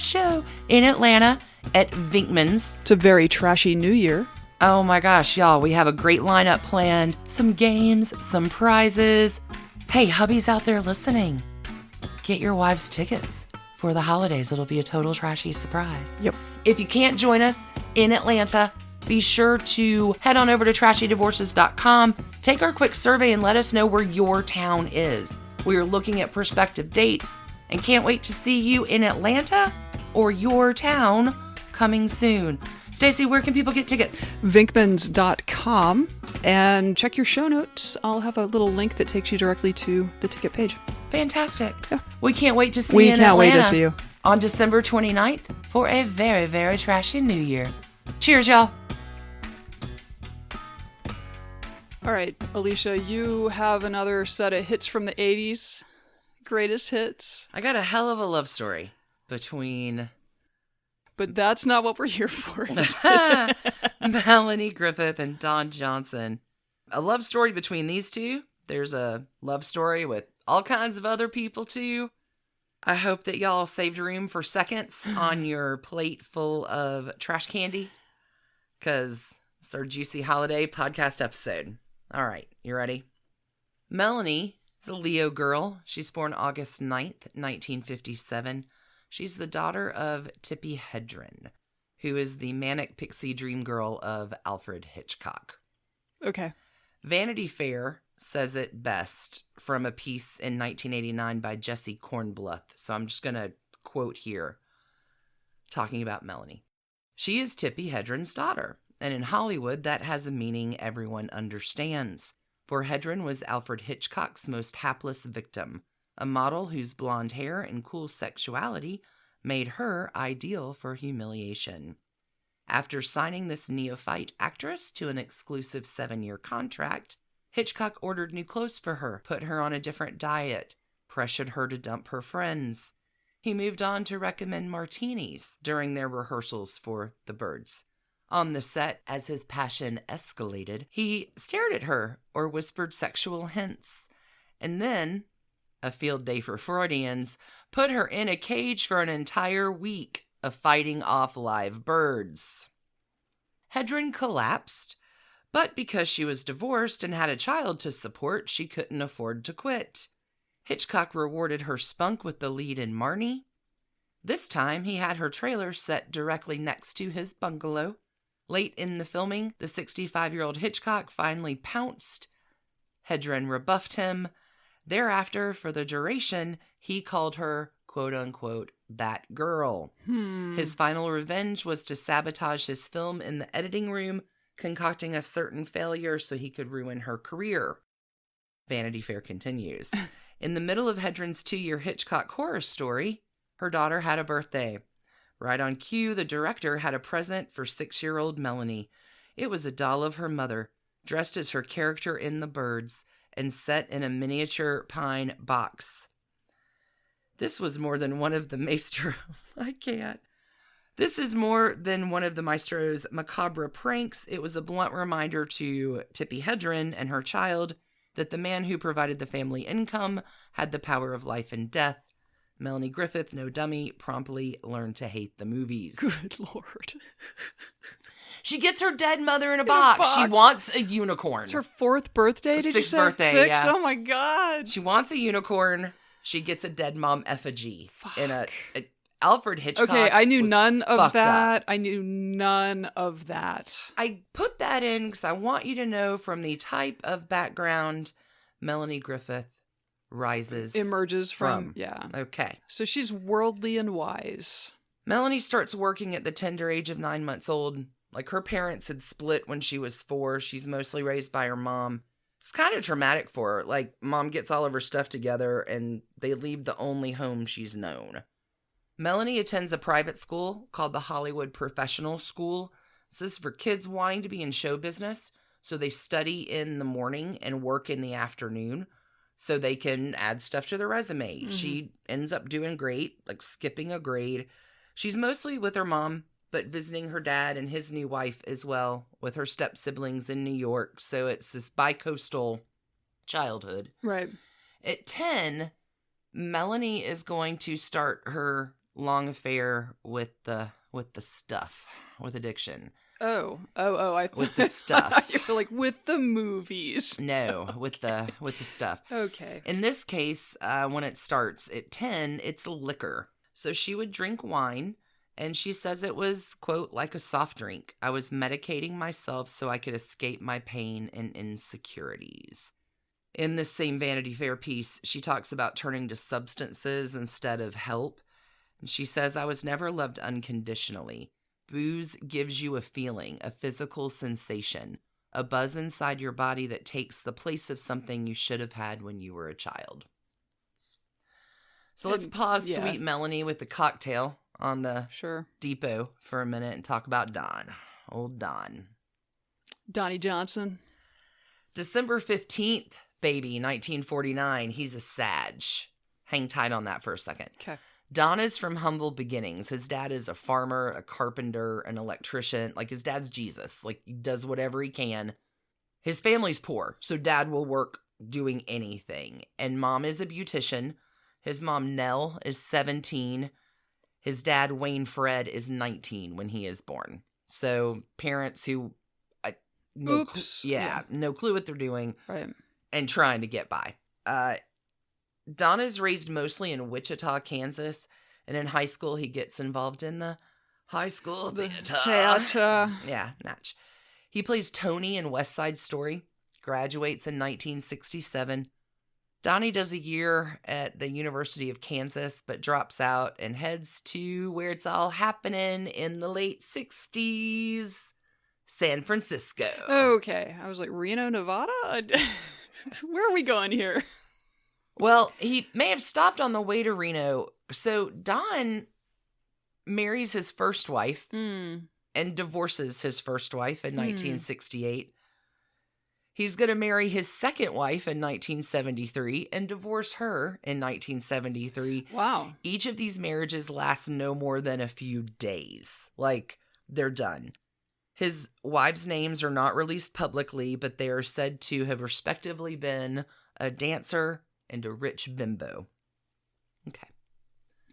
show in Atlanta at Venkman's. It's a very trashy New Year. Oh my gosh, y'all, we have a great lineup planned. Some games, some prizes. Hey, hubbies out there listening, get your wives tickets for the holidays. It'll be a total trashy surprise. Yep. If you can't join us in Atlanta, be sure to head on over to trashydivorces.com, take our quick survey, and let us know where your town is. We are looking at prospective dates and can't wait to see you in Atlanta or your town coming soon. Stacie, where can people get tickets? Venkmans.com, and check your show notes. I'll have a little link that takes you directly to the ticket page. Fantastic. Yeah. We can't wait to see you in Atlanta. We can't wait to see you. On December 29th for a very, very trashy New Year. Cheers, y'all. All right, Alicia, you have another set of hits from the 80s. Greatest hits. I got a hell of a love story between... But that's not what we're here for. Melanie Griffith and Don Johnson. A love story between these two. There's a love story with all kinds of other people, too. I hope that y'all saved room for seconds on your plate full of trash candy, because it's our juicy holiday podcast episode. All right, you ready? Melanie is a Leo girl. She's born August 9th, 1957. She's the daughter of Tippi Hedren, who is the manic pixie dream girl of Alfred Hitchcock. Okay. Vanity Fair says it best from a piece in 1989 by Jesse Kornbluth. So I'm just going to quote here, talking about Melanie. She is Tippi Hedren's daughter, and in Hollywood, that has a meaning everyone understands. For Hedren was Alfred Hitchcock's most hapless victim, a model whose blonde hair and cool sexuality made her ideal for humiliation. After signing this neophyte actress to an exclusive 7-year contract, Hitchcock ordered new clothes for her, put her on a different diet, pressured her to dump her friends. He moved on to recommend martinis during their rehearsals for The Birds. On the set, as his passion escalated, he stared at her or whispered sexual hints. And then, a field day for Freudians, put her in a cage for an entire week of fighting off live birds. Hedren collapsed, but because she was divorced and had a child to support, she couldn't afford to quit. Hitchcock rewarded her spunk with the lead in Marnie. This time, he had her trailer set directly next to his bungalow. Late in the filming, the 65-year-old Hitchcock finally pounced. Hedren rebuffed him. Thereafter, for the duration, he called her, quote-unquote, that girl. His final revenge was to sabotage his film in the editing room, concocting a certain failure so he could ruin her career. Vanity Fair continues. In the middle of Hedren's 2-year Hitchcock horror story, her daughter had a birthday. Right on cue, the director had a present for 6-year-old Melanie. It was a doll of her mother, dressed as her character in The Birds, and set in a miniature pine box. This was more than one of the This is more than one of the maestro's macabre pranks. It was a blunt reminder to Tippi Hedren and her child that the man who provided the family income had the power of life and death. Melanie Griffith, no dummy, promptly learned to hate the movies. Good Lord. She gets her dead mother in a box. She wants a unicorn. It's her 4th birthday, did you say? 6th birthday, 6th? yeah. Oh my God. She wants a unicorn. She gets a dead mom effigy in a Alfred Hitchcock. Okay, I knew was none of fucked that. up. I knew none of that. I put that in because I want you to know from the type of background Melanie Griffith Emerges from. Yeah. Okay. So she's worldly and wise. Melanie starts working at the tender age of 9 months old. Like, her parents had split when she was 4. She's mostly raised by her mom. It's kind of traumatic for her. Like, mom gets all of her stuff together and they leave the only home she's known. Melanie attends a private school called the Hollywood Professional School. This is for kids wanting to be in show business. So they study in the morning and work in the afternoon so they can add stuff to their resume. Mm-hmm. She ends up doing great, like skipping a grade. She's mostly with her mom, but visiting her dad and his new wife as well, with her step-siblings in New York. So it's this bi-coastal childhood. Right. At 10, Melanie is going to start her long affair with the stuff, with addiction. With the stuff. You were like, with the movies. No, with the stuff. Okay. In this case, when it starts at 10, it's liquor. So she would drink wine, and she says it was, quote, like a soft drink. I was medicating myself so I could escape my pain and insecurities. In this same Vanity Fair piece, she talks about turning to substances instead of help. And she says, I was never loved unconditionally. Booze gives you a feeling, a physical sensation, a buzz inside your body that takes the place of something you should have had when you were a child. So let's pause sweet Melanie with the cocktail on the depot for a minute and talk about Don. Old Don. Donnie Johnson. December 15th, baby, 1949. He's a Sag. Hang tight on that for a second. Okay. Don is from humble beginnings. His dad is a farmer, a carpenter, an electrician. Like, his dad's Jesus. Like, he does whatever he can. His family's poor, so dad will work doing anything. And mom is a beautician. His mom, Nell, is 17. His dad, Wayne Fred, is 19 when he is born. So parents who, no clue what they're doing. Right. And trying to get by. Don is raised mostly in Wichita, Kansas. And in high school, he gets involved in the high school theater. Yeah, Natch. He plays Tony in West Side Story. Graduates in 1967. Donnie does a year at the University of Kansas, but drops out and heads to where it's all happening in the late 60s, San Francisco. Okay. I was like, Reno, Nevada? Where are we going here? Well, he may have stopped on the way to Reno. So Don marries his first wife and divorces his first wife in 1968. He's going to marry his second wife in 1973 and divorce her in 1973. Wow. Each of these marriages lasts no more than a few days. Like, they're done. His wives' names are not released publicly, but they are said to have respectively been a dancer and a rich bimbo. Okay.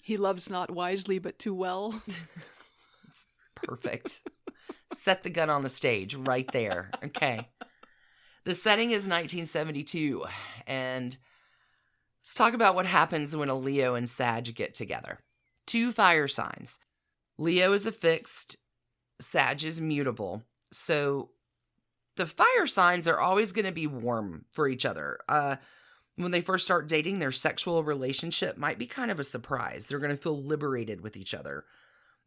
He loves not wisely, but too well. That's perfect. Set the gun on the stage right there. Okay. The setting is 1972, and let's talk about what happens when a Leo and Sag get together. 2 fire signs. Leo is affixed, Sag is mutable. So the fire signs are always going to be warm for each other. When they first start dating, their sexual relationship might be kind of a surprise. They're going to feel liberated with each other.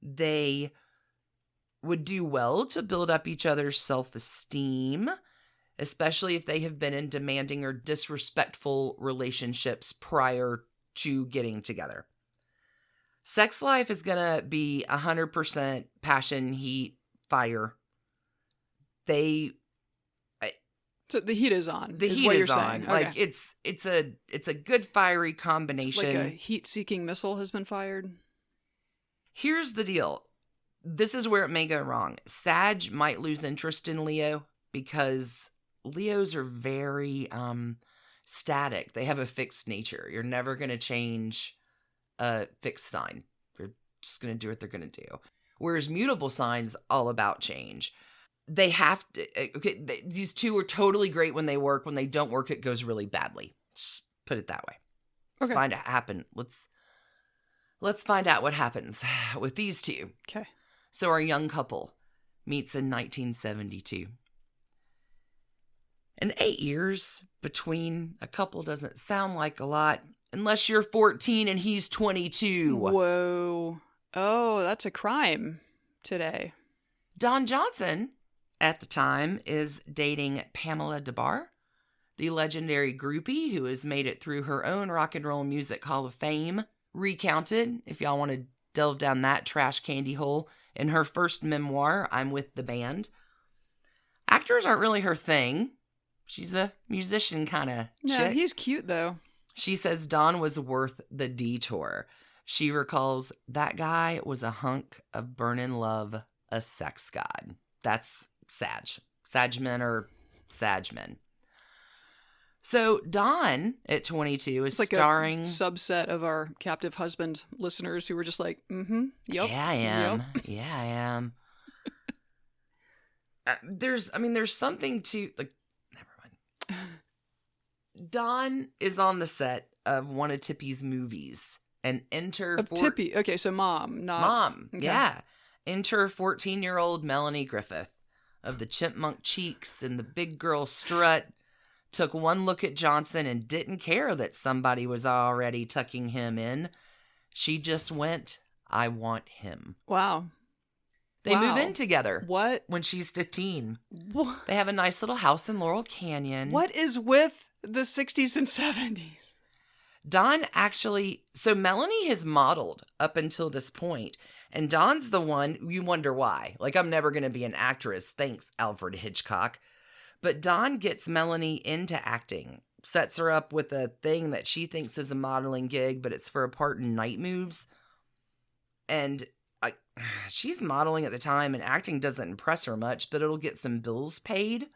They would do well to build up each other's self-esteem, especially if they have been in demanding or disrespectful relationships prior to getting together. Sex life is going to be 100% passion, heat, fire. So the heat is on. The heat is on. Okay. Like, it's a good fiery combination. Like a heat-seeking missile has been fired. Here's the deal. This is where it may go wrong. Sag might lose interest in Leo because Leos are very static. They have a fixed nature. You're never going to change a fixed sign. You're just going to do what they're going to do. Whereas mutable signs, all about change. They have to, these two are totally great when they work. When they don't work, it goes really badly. Just put it that way. Let's find it happen. Let's let's find out what happens with these two. Okay. So our young couple meets in 1972. And 8 years between a couple doesn't sound like a lot unless you're 14 and he's 22. Whoa. Oh, that's a crime today. Don Johnson, at the time, is dating Pamela DeBar, the legendary groupie who has made it through her own Rock and Roll Music Hall of Fame, recounted, if y'all want to delve down that trash candy hole, in her first memoir, I'm With the Band. Actors aren't really her thing. She's a musician kind of chick. Yeah, he's cute, though. She says Don was worth the detour. She recalls, that guy was a hunk of burnin' love, a sex god. That's Sag. Sagmen or Sagmen. So Don, at 22, is like starring... a subset of our captive husband listeners who were just like, yep. Yeah, I am. Yep. Yeah, I am. There's something to... like. Never mind. Don is on the set of one of Tippy's movies. And enter... Of Tippy. Okay, so mom, not... Mom, okay. yeah. Enter 14-year-old Melanie Griffith of the chipmunk cheeks and the big girl strut. Took one look at Johnson and didn't care that somebody was already tucking him in. She just went, I want him. Wow. They move in together. What? When she's 15. What? They have a nice little house in Laurel Canyon. What is with the 60s and 70s? Don actually... So Melanie has modeled up until this point, and Don's the one, you wonder why. Like, I'm never going to be an actress. Thanks, Alfred Hitchcock. But Don gets Melanie into acting, sets her up with a thing that she thinks is a modeling gig, but it's for a part in Night Moves. And she's modeling at the time, and acting doesn't impress her much, but it'll get some bills paid.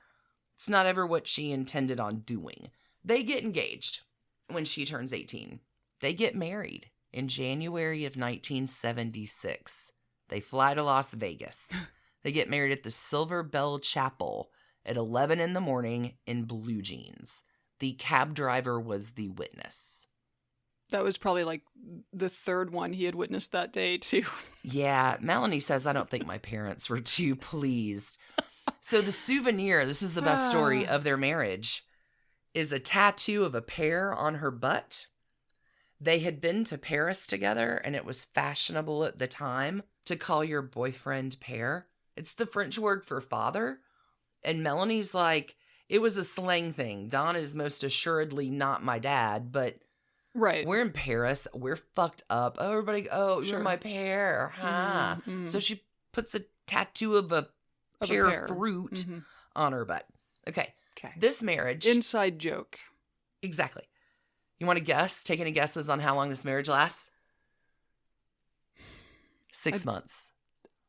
It's not ever what she intended on doing. They get engaged when she turns 18. They get married in January of 1976. They fly to Las Vegas. They get married at the Silver Bell Chapel at 11 in the morning in blue jeans. The cab driver was the witness. That was probably like the third one he had witnessed that day, too. Yeah, Melanie says, I don't think my parents were too pleased. So the souvenir, this is the best story of their marriage, is a tattoo of a pear on her butt. They had been to Paris together, and it was fashionable at the time to call your boyfriend pear. It's the French word for father. And Melanie's like, it was a slang thing. Don is most assuredly not my dad, but right. We're in Paris. We're fucked up. Oh, everybody, Sure. You're my pear, huh? Mm-hmm. So she puts a tattoo of a pear fruit on her butt. Okay. This marriage. Inside joke. Exactly. You want to guess? Take any guesses on how long this marriage lasts? 6 months.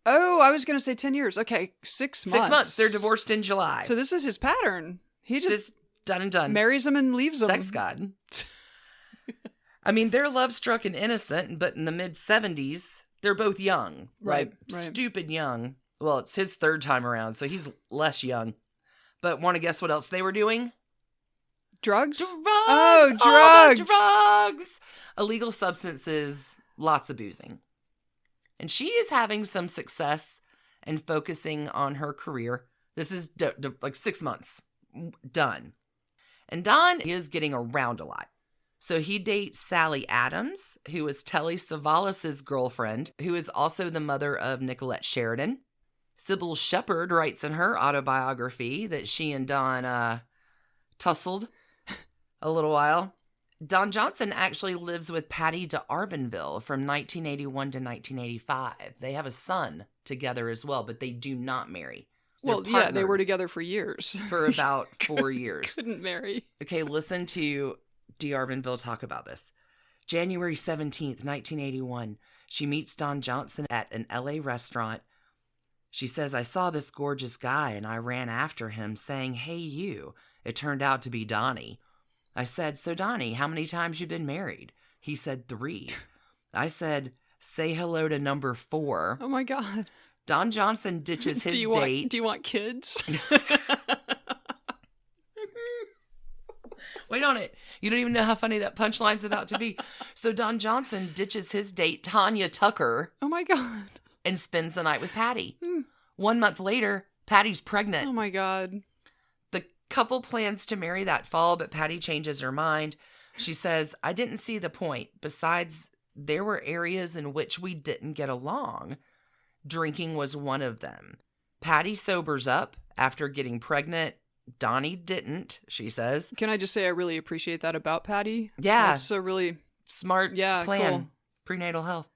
Oh, I was going to say 10 years. Okay, 6 months. 6 months. They're divorced in July. So this is his pattern. He just done and done. Marries him and leaves him. Sex god. I mean, they're love struck and innocent, but in the mid 70s, they're both young. Right. Stupid young. Well, it's his third time around, so he's less young. But want to guess what else they were doing? Drugs? Drugs! Oh, drugs! Drugs! Illegal substances, lots of boozing. And she is having some success and focusing on her career. This is like 6 months. Done. And Don is getting around a lot. So he dates Sally Adams, who is Telly Savalas' girlfriend, who is also the mother of Nicolette Sheridan. Sybil Shepherd writes in her autobiography that she and Don tussled a little while. Don Johnson actually lives with Patty d'Arbanville from 1981 to 1985. They have a son together as well, but they do not marry. Well, yeah, they were together for years. For about 4 years. Couldn't marry. Okay, listen to d'Arbanville talk about this. January 17th, 1981, she meets Don Johnson at an LA restaurant. She says, I saw this gorgeous guy and I ran after him saying, hey, you. It turned out to be Donnie. I said, so Donnie, how many times you been married? He said 3. I said, say hello to number 4. Oh my God. Don Johnson ditches his date. Do you want kids? Wait on it. You don't even know how funny that punchline's about to be. So Don Johnson ditches his date, Tanya Tucker. Oh my God. And spends the night with Patty. 1 month later, Patty's pregnant. Oh my God. The couple plans to marry that fall, but Patty changes her mind. She says, I didn't see the point. Besides, there were areas in which we didn't get along. Drinking was one of them. Patty sobers up after getting pregnant. Donnie didn't, she says. Can I just say I really appreciate that about Patty? Yeah. That's a really smart plan. Cool. Prenatal health.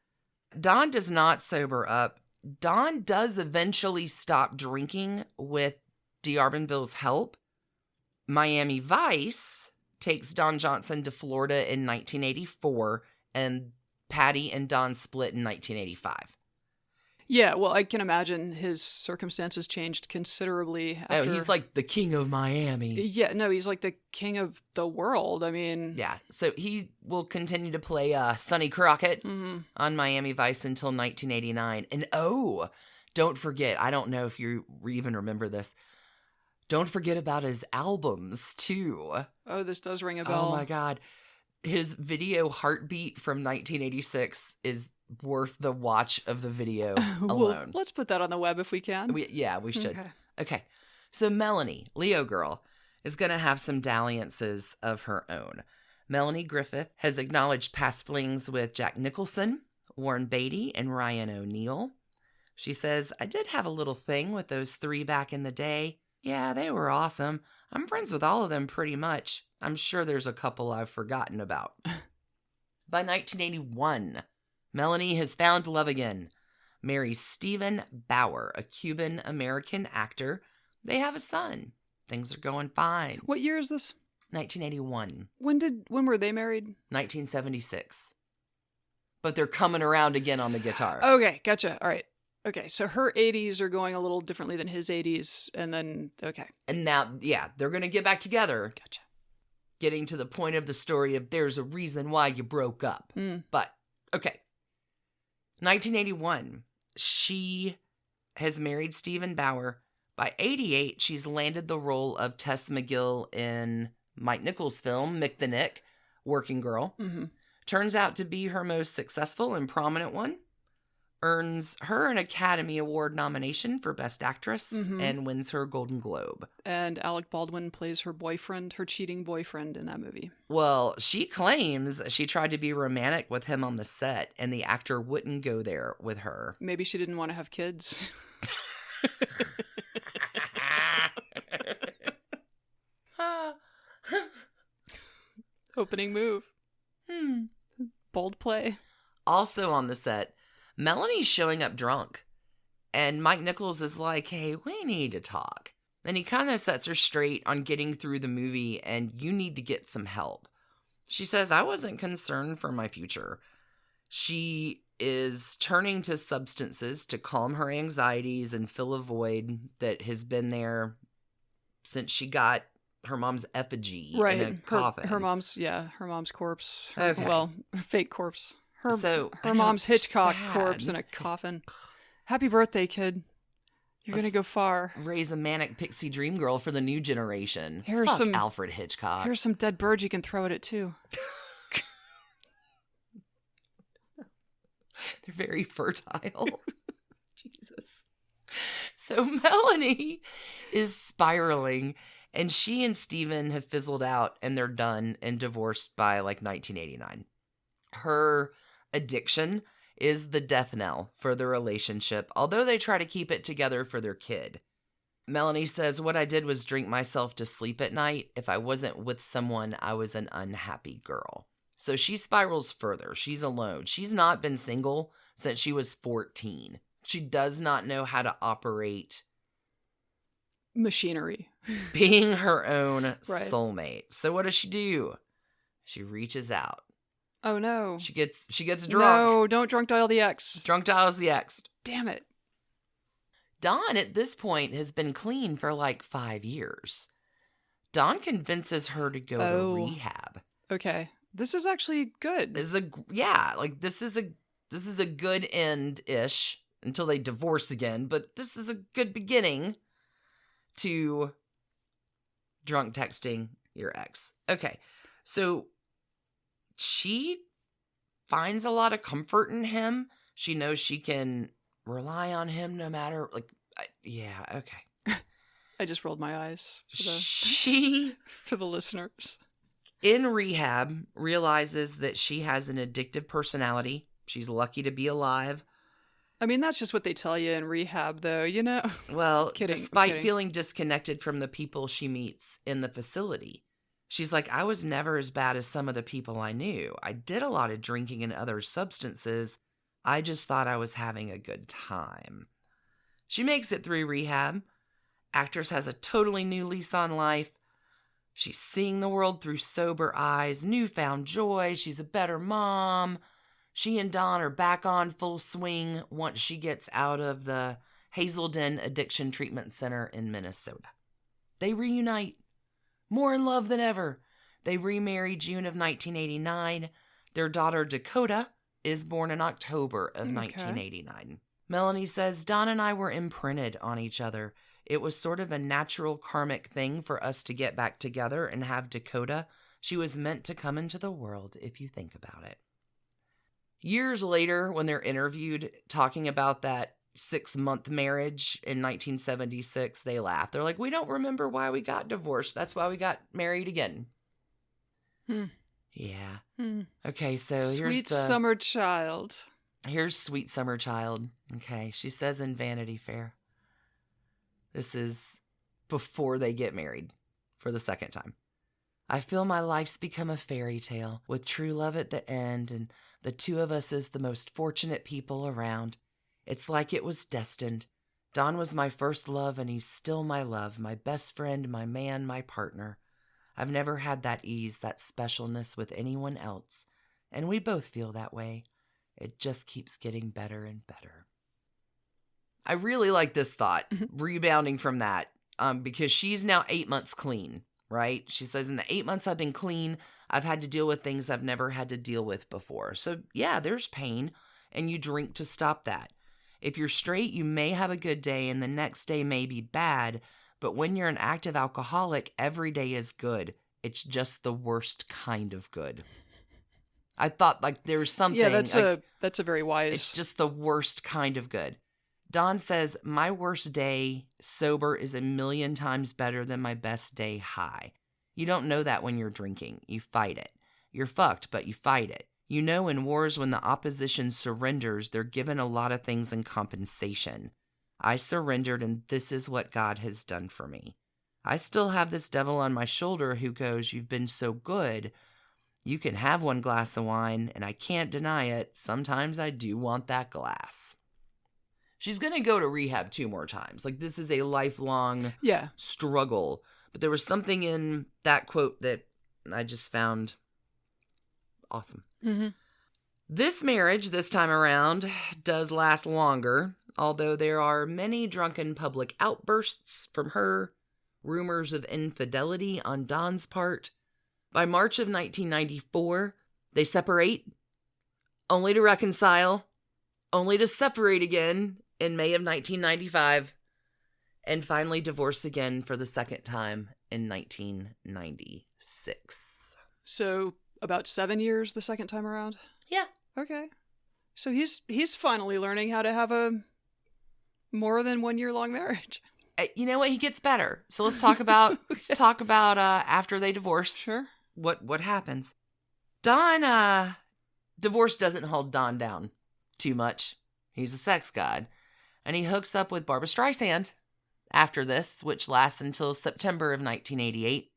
Don does not sober up. Don does eventually stop drinking with D'Arbonville's help. Miami Vice takes Don Johnson to Florida in 1984, and Patty and Don split in 1985. Yeah, well, I can imagine his circumstances changed considerably after... Oh, he's like the king of Miami. Yeah, no, he's like the king of the world. I mean... Yeah, so he will continue to play Sonny Crockett on Miami Vice until 1989. And don't forget, I don't know if you even remember this, don't forget about his albums, too. Oh, this does ring a bell. Oh, my God. His video Heartbeat from 1986 is worth the watch of the video alone. Well, let's put that on the web if we can. We should. Okay. So Melanie, Leo girl, is going to have some dalliances of her own. Melanie Griffith has acknowledged past flings with Jack Nicholson, Warren Beatty, and Ryan O'Neal. She says, I did have a little thing with those three back in the day. Yeah, they were awesome. I'm friends with all of them pretty much. I'm sure there's a couple I've forgotten about. By 1981, Melanie has found love again. Marries Stephen Bauer, a Cuban-American actor. They have a son. Things are going fine. What year is this? 1981. When were they married? 1976. But they're coming around again on the guitar. Okay, gotcha. All right. Okay, so her 80s are going a little differently than his 80s, and then, okay. And now, yeah, they're going to get back together. Gotcha. Getting to the point of the story of there's a reason why you broke up. But, okay. 1981, she has married Stephen Bauer. By 88, she's landed the role of Tess McGill in Mike Nichols' film, Mick the Nick, Working Girl. Turns out to be her most successful and prominent one. Earns her an Academy Award nomination for Best Actress and wins her Golden Globe. And Alec Baldwin plays her boyfriend, her cheating boyfriend in that movie. Well, she claims she tried to be romantic with him on the set, and the actor wouldn't go there with her. Maybe she didn't want to have kids. Opening move. Bold play. Also on the set, Melanie's showing up drunk. And Mike Nichols is like, hey, we need to talk. And he kind of sets her straight on getting through the movie, and you need to get some help. She says, I wasn't concerned for my future. She is turning to substances to calm her anxieties and fill a void that has been there since she got her mom's effigy in a coffin. Her mom's corpse. Okay. Well, fake corpse. Her mom's Hitchcock corpse in a coffin. Happy birthday, kid. You're going to go far. Raise a manic pixie dream girl for the new generation. Here's Fuck some Alfred Hitchcock. Here's some dead birds you can throw at it, too. They're very fertile. Jesus. So Melanie is spiraling, and she and Stephen have fizzled out, and they're done and divorced by like 1989. Her addiction is the death knell for the relationship, although they try to keep it together for their kid. Melanie says, what I did was drink myself to sleep at night. If I wasn't with someone, I was an unhappy girl. So she spirals further. She's alone. She's not been single since she was 14. She does not know how to operate machinery. Being her own soulmate. So what does she do? She reaches out. Oh no. She gets drunk. No, don't drunk dial the X. Drunk dials the X. Damn it. Dawn at this point has been clean for like 5 years. Dawn convinces her to go to rehab. Okay. This is actually good. This is a good end-ish until they divorce again, but this is a good beginning to drunk texting your ex. Okay. So she finds a lot of comfort in him. She knows she can rely on him no matter, yeah, okay. I just rolled my eyes She, for the listeners. in rehab, realizes that she has an addictive personality. She's lucky to be alive. I mean, that's just what they tell you in rehab, though, you know? Well, Kidding, despite kidding. feeling disconnected from the people she meets in the facility. She's like, I was never as bad as some of the people I knew. I did a lot of drinking and other substances. I just thought I was having a good time. She makes it through rehab. Actress has a totally new lease on life. She's seeing the world through sober eyes, newfound joy. She's a better mom. She and Don are back on full swing once she gets out of the Hazelden Addiction Treatment Center in Minnesota. They reunite. More in love than ever. They remarry June of 1989. Their daughter Dakota is born in October of 1989. Melanie says, Don and I were imprinted on each other. It was sort of a natural karmic thing for us to get back together and have Dakota. She was meant to come into the world, if you think about it. Years later, when they're interviewed talking about that 6-month marriage in 1976, they laugh. They're like, we don't remember why we got divorced. That's why we got married again. Yeah. Okay, so Sweet summer child. Here's Sweet Summer Child. Okay, she says in Vanity Fair. This is before they get married for the second time. I feel my life's become a fairy tale with true love at the end and the two of us as the most fortunate people around. It's like it was destined. Don was my first love and he's still my love, my best friend, my man, my partner. I've never had that ease, that specialness with anyone else, and we both feel that way. It just keeps getting better and better. I really like this thought, rebounding from that, because she's now 8 months clean, right? She says, in the 8 months I've been clean, I've had to deal with things I've never had to deal with before. So yeah, there's pain, and you drink to stop that. If you're straight, you may have a good day, and the next day may be bad, but when you're an active alcoholic, every day is good. It's just the worst kind of good. I thought there was something. Yeah, that's a very wise. It's just the worst kind of good. Don says, my worst day sober is 1,000,000 times better than my best day high. You don't know that when you're drinking. You fight it. You're fucked, but you fight it. You know, in wars, when the opposition surrenders, they're given a lot of things in compensation. I surrendered, and this is what God has done for me. I still have this devil on my shoulder who goes, you've been so good. You can have one glass of wine, and I can't deny it. Sometimes I do want that glass. She's going to go to rehab 2 more times. This is a lifelong struggle. But there was something in that quote that I just found awesome. Mm-hmm. This marriage, this time around, does last longer, although there are many drunken public outbursts from her, rumors of infidelity on Don's part. By March of 1994, they separate, only to reconcile, only to separate again in May of 1995, and finally divorce again for the second time in 1996. So about 7 years the second time around? Yeah. Okay. So he's finally learning how to have a more than 1 year long marriage. You know what? He gets better. So let's talk about after they divorce. Sure. What happens? Don, divorce doesn't hold Don down too much. He's a sex god. And he hooks up with Barbra Streisand after this, which lasts until September of 1988.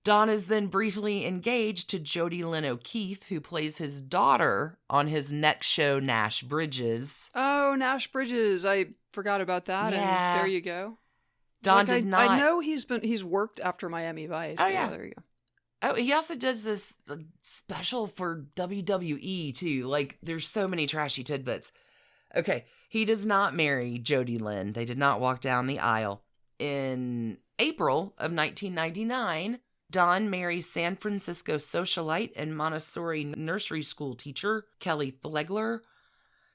Don is then briefly engaged to Jodie Lynn O'Keefe, who plays his daughter on his next show, Nash Bridges. Oh, Nash Bridges. I forgot about that. Yeah. And there you go. Don did not. I know he's worked after Miami Vice. Oh, yeah. There you go. Oh, he also does this special for WWE, too. There's so many trashy tidbits. Okay, he does not marry Jodie Lynn. They did not walk down the aisle. In April of 1999, Don marries San Francisco socialite and Montessori nursery school teacher Kelly Flegler,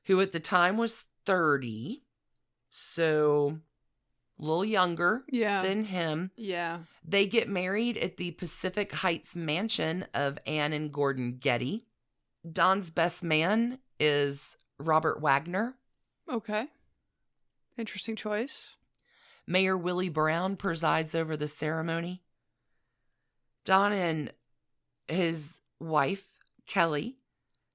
who at the time was 30. So a little younger Yeah. than him. Yeah. They get married at the Pacific Heights mansion of Anne and Gordon Getty. Don's best man is Robert Wagner. Okay. Interesting choice. Mayor Willie Brown presides over the ceremony. Don and his wife, Kelly,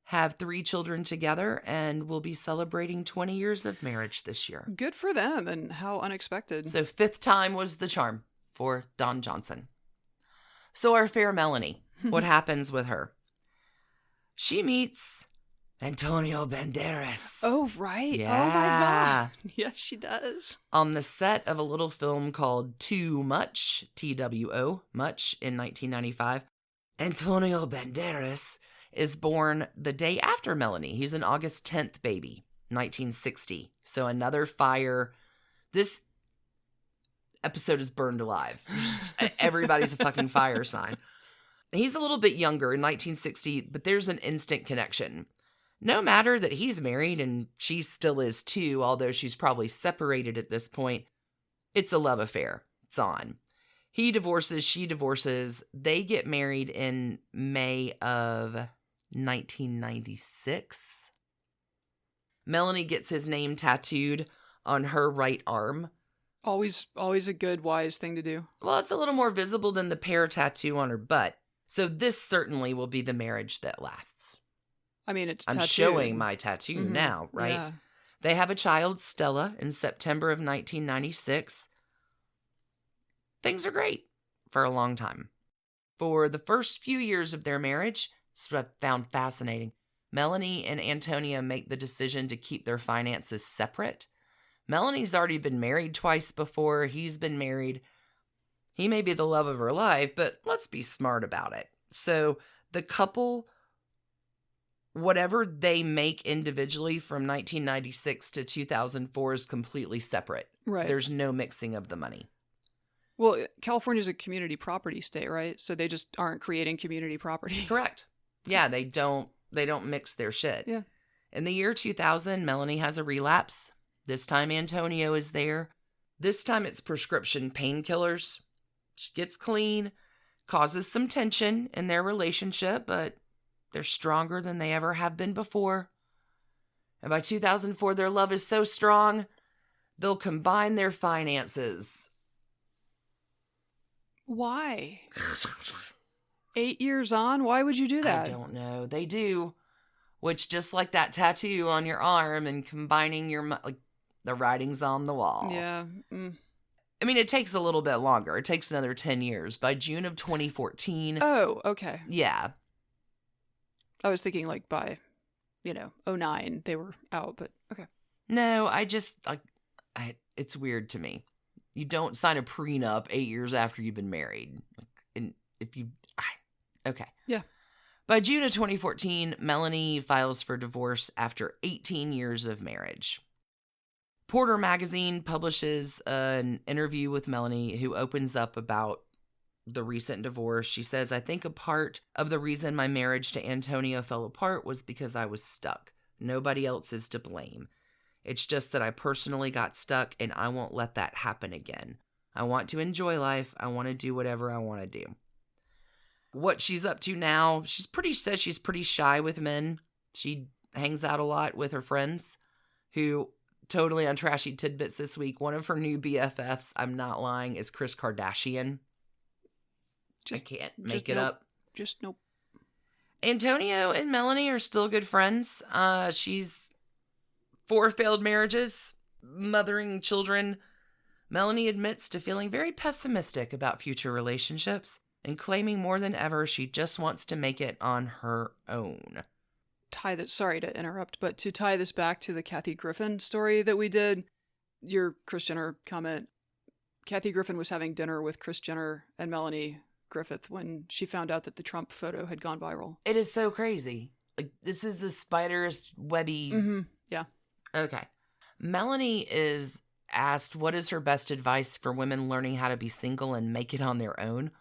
have 3 children together and will be celebrating 20 years of marriage this year. Good for them, and how unexpected. So 5th time was the charm for Don Johnson. So our fair Melanie, what happens with her? She meets Antonio Banderas. Oh, right. Yeah. Oh, my God. Yes, she does. On the set of a little film called Too Much, TWO, Much, in 1995. Antonio Banderas is born the day after Melanie. He's an August 10th baby, 1960. So another fire. This episode is burned alive. Everybody's a fucking fire sign. He's a little bit younger in 1960, but there's an instant connection. No matter that he's married and she still is too, although she's probably separated at this point, it's a love affair. It's on. He divorces, she divorces. They get married in May of 1996. Melanie gets his name tattooed on her right arm. Always a good, wise thing to do. Well, it's a little more visible than the pear tattoo on her butt. So this certainly will be the marriage that lasts. I mean, it's I'm tattooed. showing my tattoo now, right? Yeah. They have a child, Stella, in September of 1996. Things are great for a long time. For the first few years of their marriage, this is what I found fascinating. Melanie and Antonia make the decision to keep their finances separate. Melanie's already been married twice before. He's been married. He may be the love of her life, but let's be smart about it. So the couple, whatever they make individually from 1996 to 2004 is completely separate. Right. There's no mixing of the money. Well, California's a community property state, right? So they just aren't creating community property. Correct. Yeah, they don't mix their shit. Yeah. In the year 2000, Melanie has a relapse. This time Antonio is there. This time it's prescription painkillers. She gets clean, causes some tension in their relationship, but they're stronger than they ever have been before. And by 2004, their love is so strong, they'll combine their finances. Why? 8 years on? Why would you do that? I don't know. They do. Which, just like that tattoo on your arm and combining like the writing's on the wall. Yeah. I mean, it takes a little bit longer. It takes another 10 years. By June of 2014. Oh, okay. Yeah. I was thinking like by, 2009 they were out, but okay. No, it's weird to me. You don't sign a prenup 8 years after you've been married. And okay. Yeah. By June of 2014, Melanie files for divorce after 18 years of marriage. Porter magazine publishes an interview with Melanie, who opens up about the recent divorce. She says, "I think a part of the reason my marriage to Antonio fell apart was because I was stuck. Nobody else is to blame. It's just that I personally got stuck, and I won't let that happen again. I want to enjoy life. I want to do whatever I want to do." What she's up to now, she's pretty shy with men. She hangs out a lot with her friends, who, totally on Trashy Tidbits this week, one of her new BFFs, I'm not lying, is Kris Kardashian. I can't make it up. Just nope. Antonio and Melanie are still good friends. She's 4 failed marriages, mothering children. Melanie admits to feeling very pessimistic about future relationships and claiming more than ever she just wants to make it on her own. Sorry to interrupt, but to tie this back to the Kathy Griffin story that we did, your Kris Jenner comment, Kathy Griffin was having dinner with Kris Jenner and Melanie Griffith when she found out that the Trump photo had gone viral. It is so crazy. Like, this is the spider's webby. Mm-hmm. Yeah. Okay. Melanie is asked what is her best advice for women learning how to be single and make it on their own.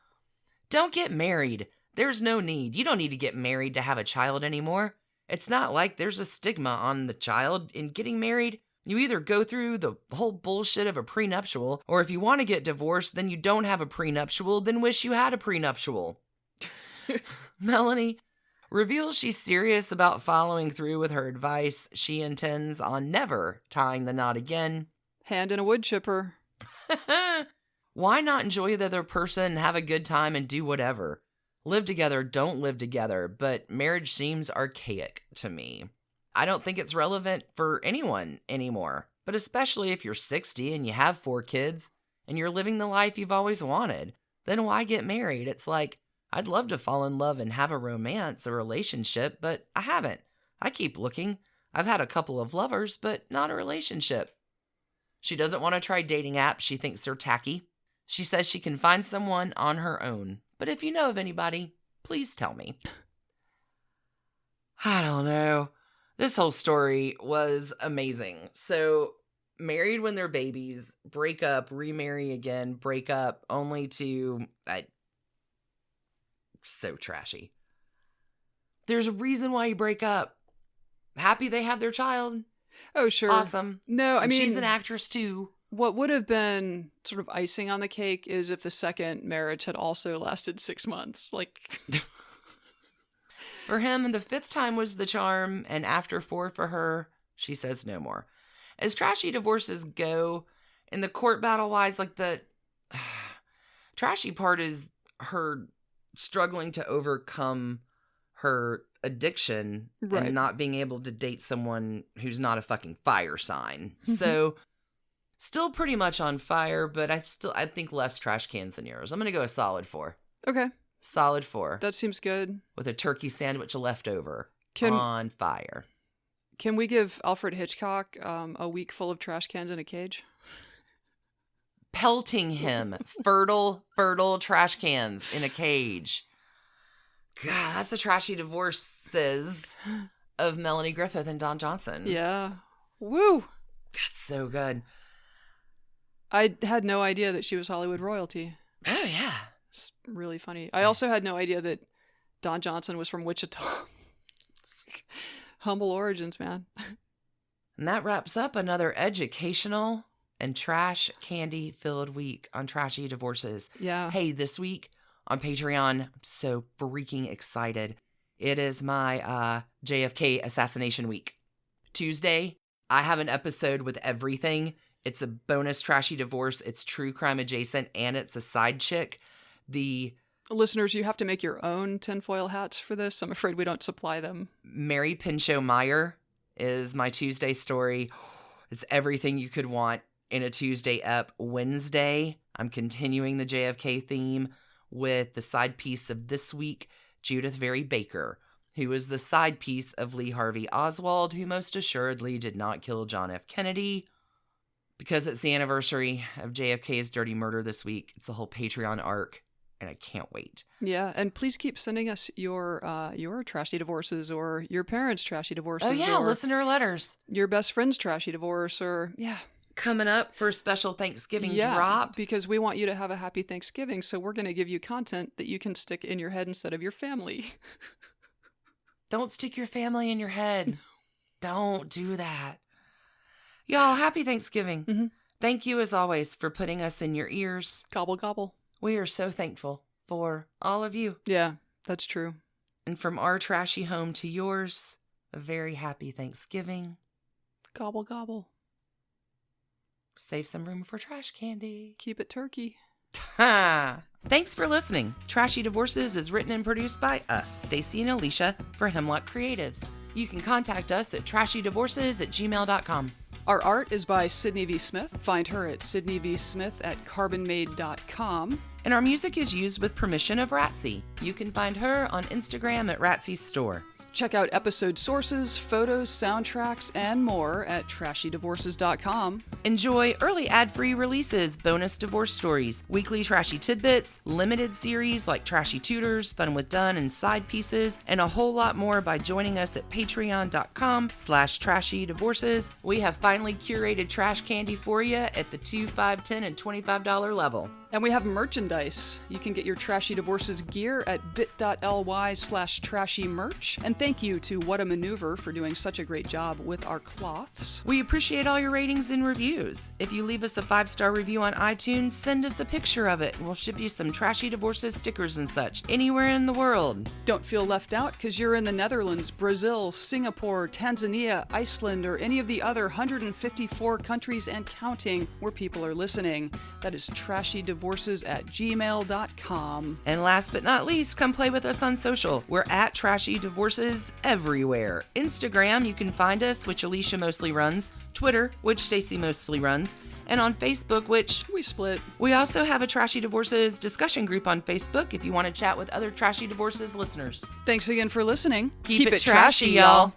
Don't get married. There's no need. You don't need to get married to have a child anymore. It's not like there's a stigma on the child in getting married. You either go through the whole bullshit of a prenuptial, or if you want to get divorced, then you don't have a prenuptial, then wish you had a prenuptial. Melanie reveals she's serious about following through with her advice. She intends on never tying the knot again. Hand in a wood chipper. Why not enjoy the other person and have a good time and do whatever? Live together, don't live together, but marriage seems archaic to me. I don't think it's relevant for anyone anymore, but especially if you're 60 and you have 4 kids and you're living the life you've always wanted, then why get married? It's like, I'd love to fall in love and have a romance, a relationship, but I haven't. I keep looking. I've had a couple of lovers, but not a relationship. She doesn't want to try dating apps. She thinks they're tacky. She says she can find someone on her own. But if you know of anybody, please tell me. I don't know. This whole story was amazing. So, married when they're babies, break up, remarry again, break up, only to... So trashy. There's a reason why you break up. Happy they have their child. Oh, sure. Awesome. No, I mean... she's an actress, too. What would have been sort of icing on the cake is if the second marriage had also lasted 6 months. Like... For him, the 5th time was the charm, and after 4 for her, she says no more. As trashy divorces go, in the court battle-wise, like the trashy part is her struggling to overcome her addiction and not being able to date someone who's not a fucking fire sign. So, still pretty much on fire, but I think less trash cans than yours. I'm going to go a solid 4. Okay. Solid 4. That seems good. With a turkey sandwich left over. On fire. Can we give Alfred Hitchcock a week full of trash cans in a cage? Pelting him. fertile trash cans in a cage. God, that's the trashy divorces of Melanie Griffith and Don Johnson. Yeah. Woo! That's so good. I had no idea that she was Hollywood royalty. Oh, yeah. It's really funny. I also had no idea that Don Johnson was from Wichita. Humble origins, man. And that wraps up another educational and trash candy filled week on Trashy Divorces. Yeah. Hey, this week on Patreon, I'm so freaking excited. It is my JFK assassination week. Tuesday, I have an episode with everything. It's a bonus trashy divorce. It's true crime adjacent, and it's a side chick. The listeners, you have to make your own tinfoil hats for this. I'm afraid we don't supply them. Mary Pinchot Meyer is my Tuesday story. It's everything you could want in a Tuesday ep. Wednesday, I'm continuing the JFK theme with the side piece of this week, Judith Very Baker, who is the side piece of Lee Harvey Oswald, who most assuredly did not kill John F. Kennedy. Because it's the anniversary of JFK's dirty murder this week, it's a whole Patreon arc. And I can't wait. Yeah, and please keep sending us your trashy divorces or your parents' trashy divorces. Oh, yeah, or listener letters. Your best friend's trashy divorce or, yeah. Coming up for a special Thanksgiving drop. Because we want you to have a happy Thanksgiving, so we're going to give you content that you can stick in your head instead of your family. Don't stick your family in your head. Don't do that. Y'all, happy Thanksgiving. Mm-hmm. Thank you, as always, for putting us in your ears. Gobble, gobble. We are so thankful for all of you. Yeah, that's true. And from our trashy home to yours, a very happy Thanksgiving. Gobble, gobble. Save some room for trash candy. Keep it turkey. Ha! Thanks for listening. Trashy Divorces is written and produced by us, Stacie and Alicia, for Hemlock Creatives. You can contact us at trashydivorces@gmail.com. Our art is by Sydney V. Smith. Find her at sydneyvsmith@carbonmade.com. And our music is used with permission of Ratsy. You can find her on Instagram at Ratsy's Store. Check out episode sources, photos, soundtracks, and more at trashydivorces.com. Enjoy early ad-free releases, bonus divorce stories, weekly trashy tidbits, limited series like Trashy Tutors, Fun with Dunn, and side pieces, and a whole lot more by joining us at patreon.com/trashydivorces. We have finally curated trash candy for you at the $2, $5, $10, and $25 level. And we have merchandise. You can get your Trashy Divorces gear at bit.ly/trashymerch. And thank you to What a Maneuver for doing such a great job with our cloths. We appreciate all your ratings and reviews. If you leave us a 5-star review on iTunes, send us a picture of it. We'll ship you some Trashy Divorces stickers and such anywhere in the world. Don't feel left out because you're in the Netherlands, Brazil, Singapore, Tanzania, Iceland, or any of the other 154 countries and counting where people are listening. That is trashydivorces@gmail.com. And last but not least, come play with us on social. We're at Trashy Divorces everywhere. Instagram, you can find us, which Alicia mostly runs. Twitter, which Stacie mostly runs. And on Facebook, which we split. We also have a Trashy Divorces discussion group on Facebook if you want to chat with other Trashy Divorces listeners. Thanks again for listening. Keep it trashy, y'all.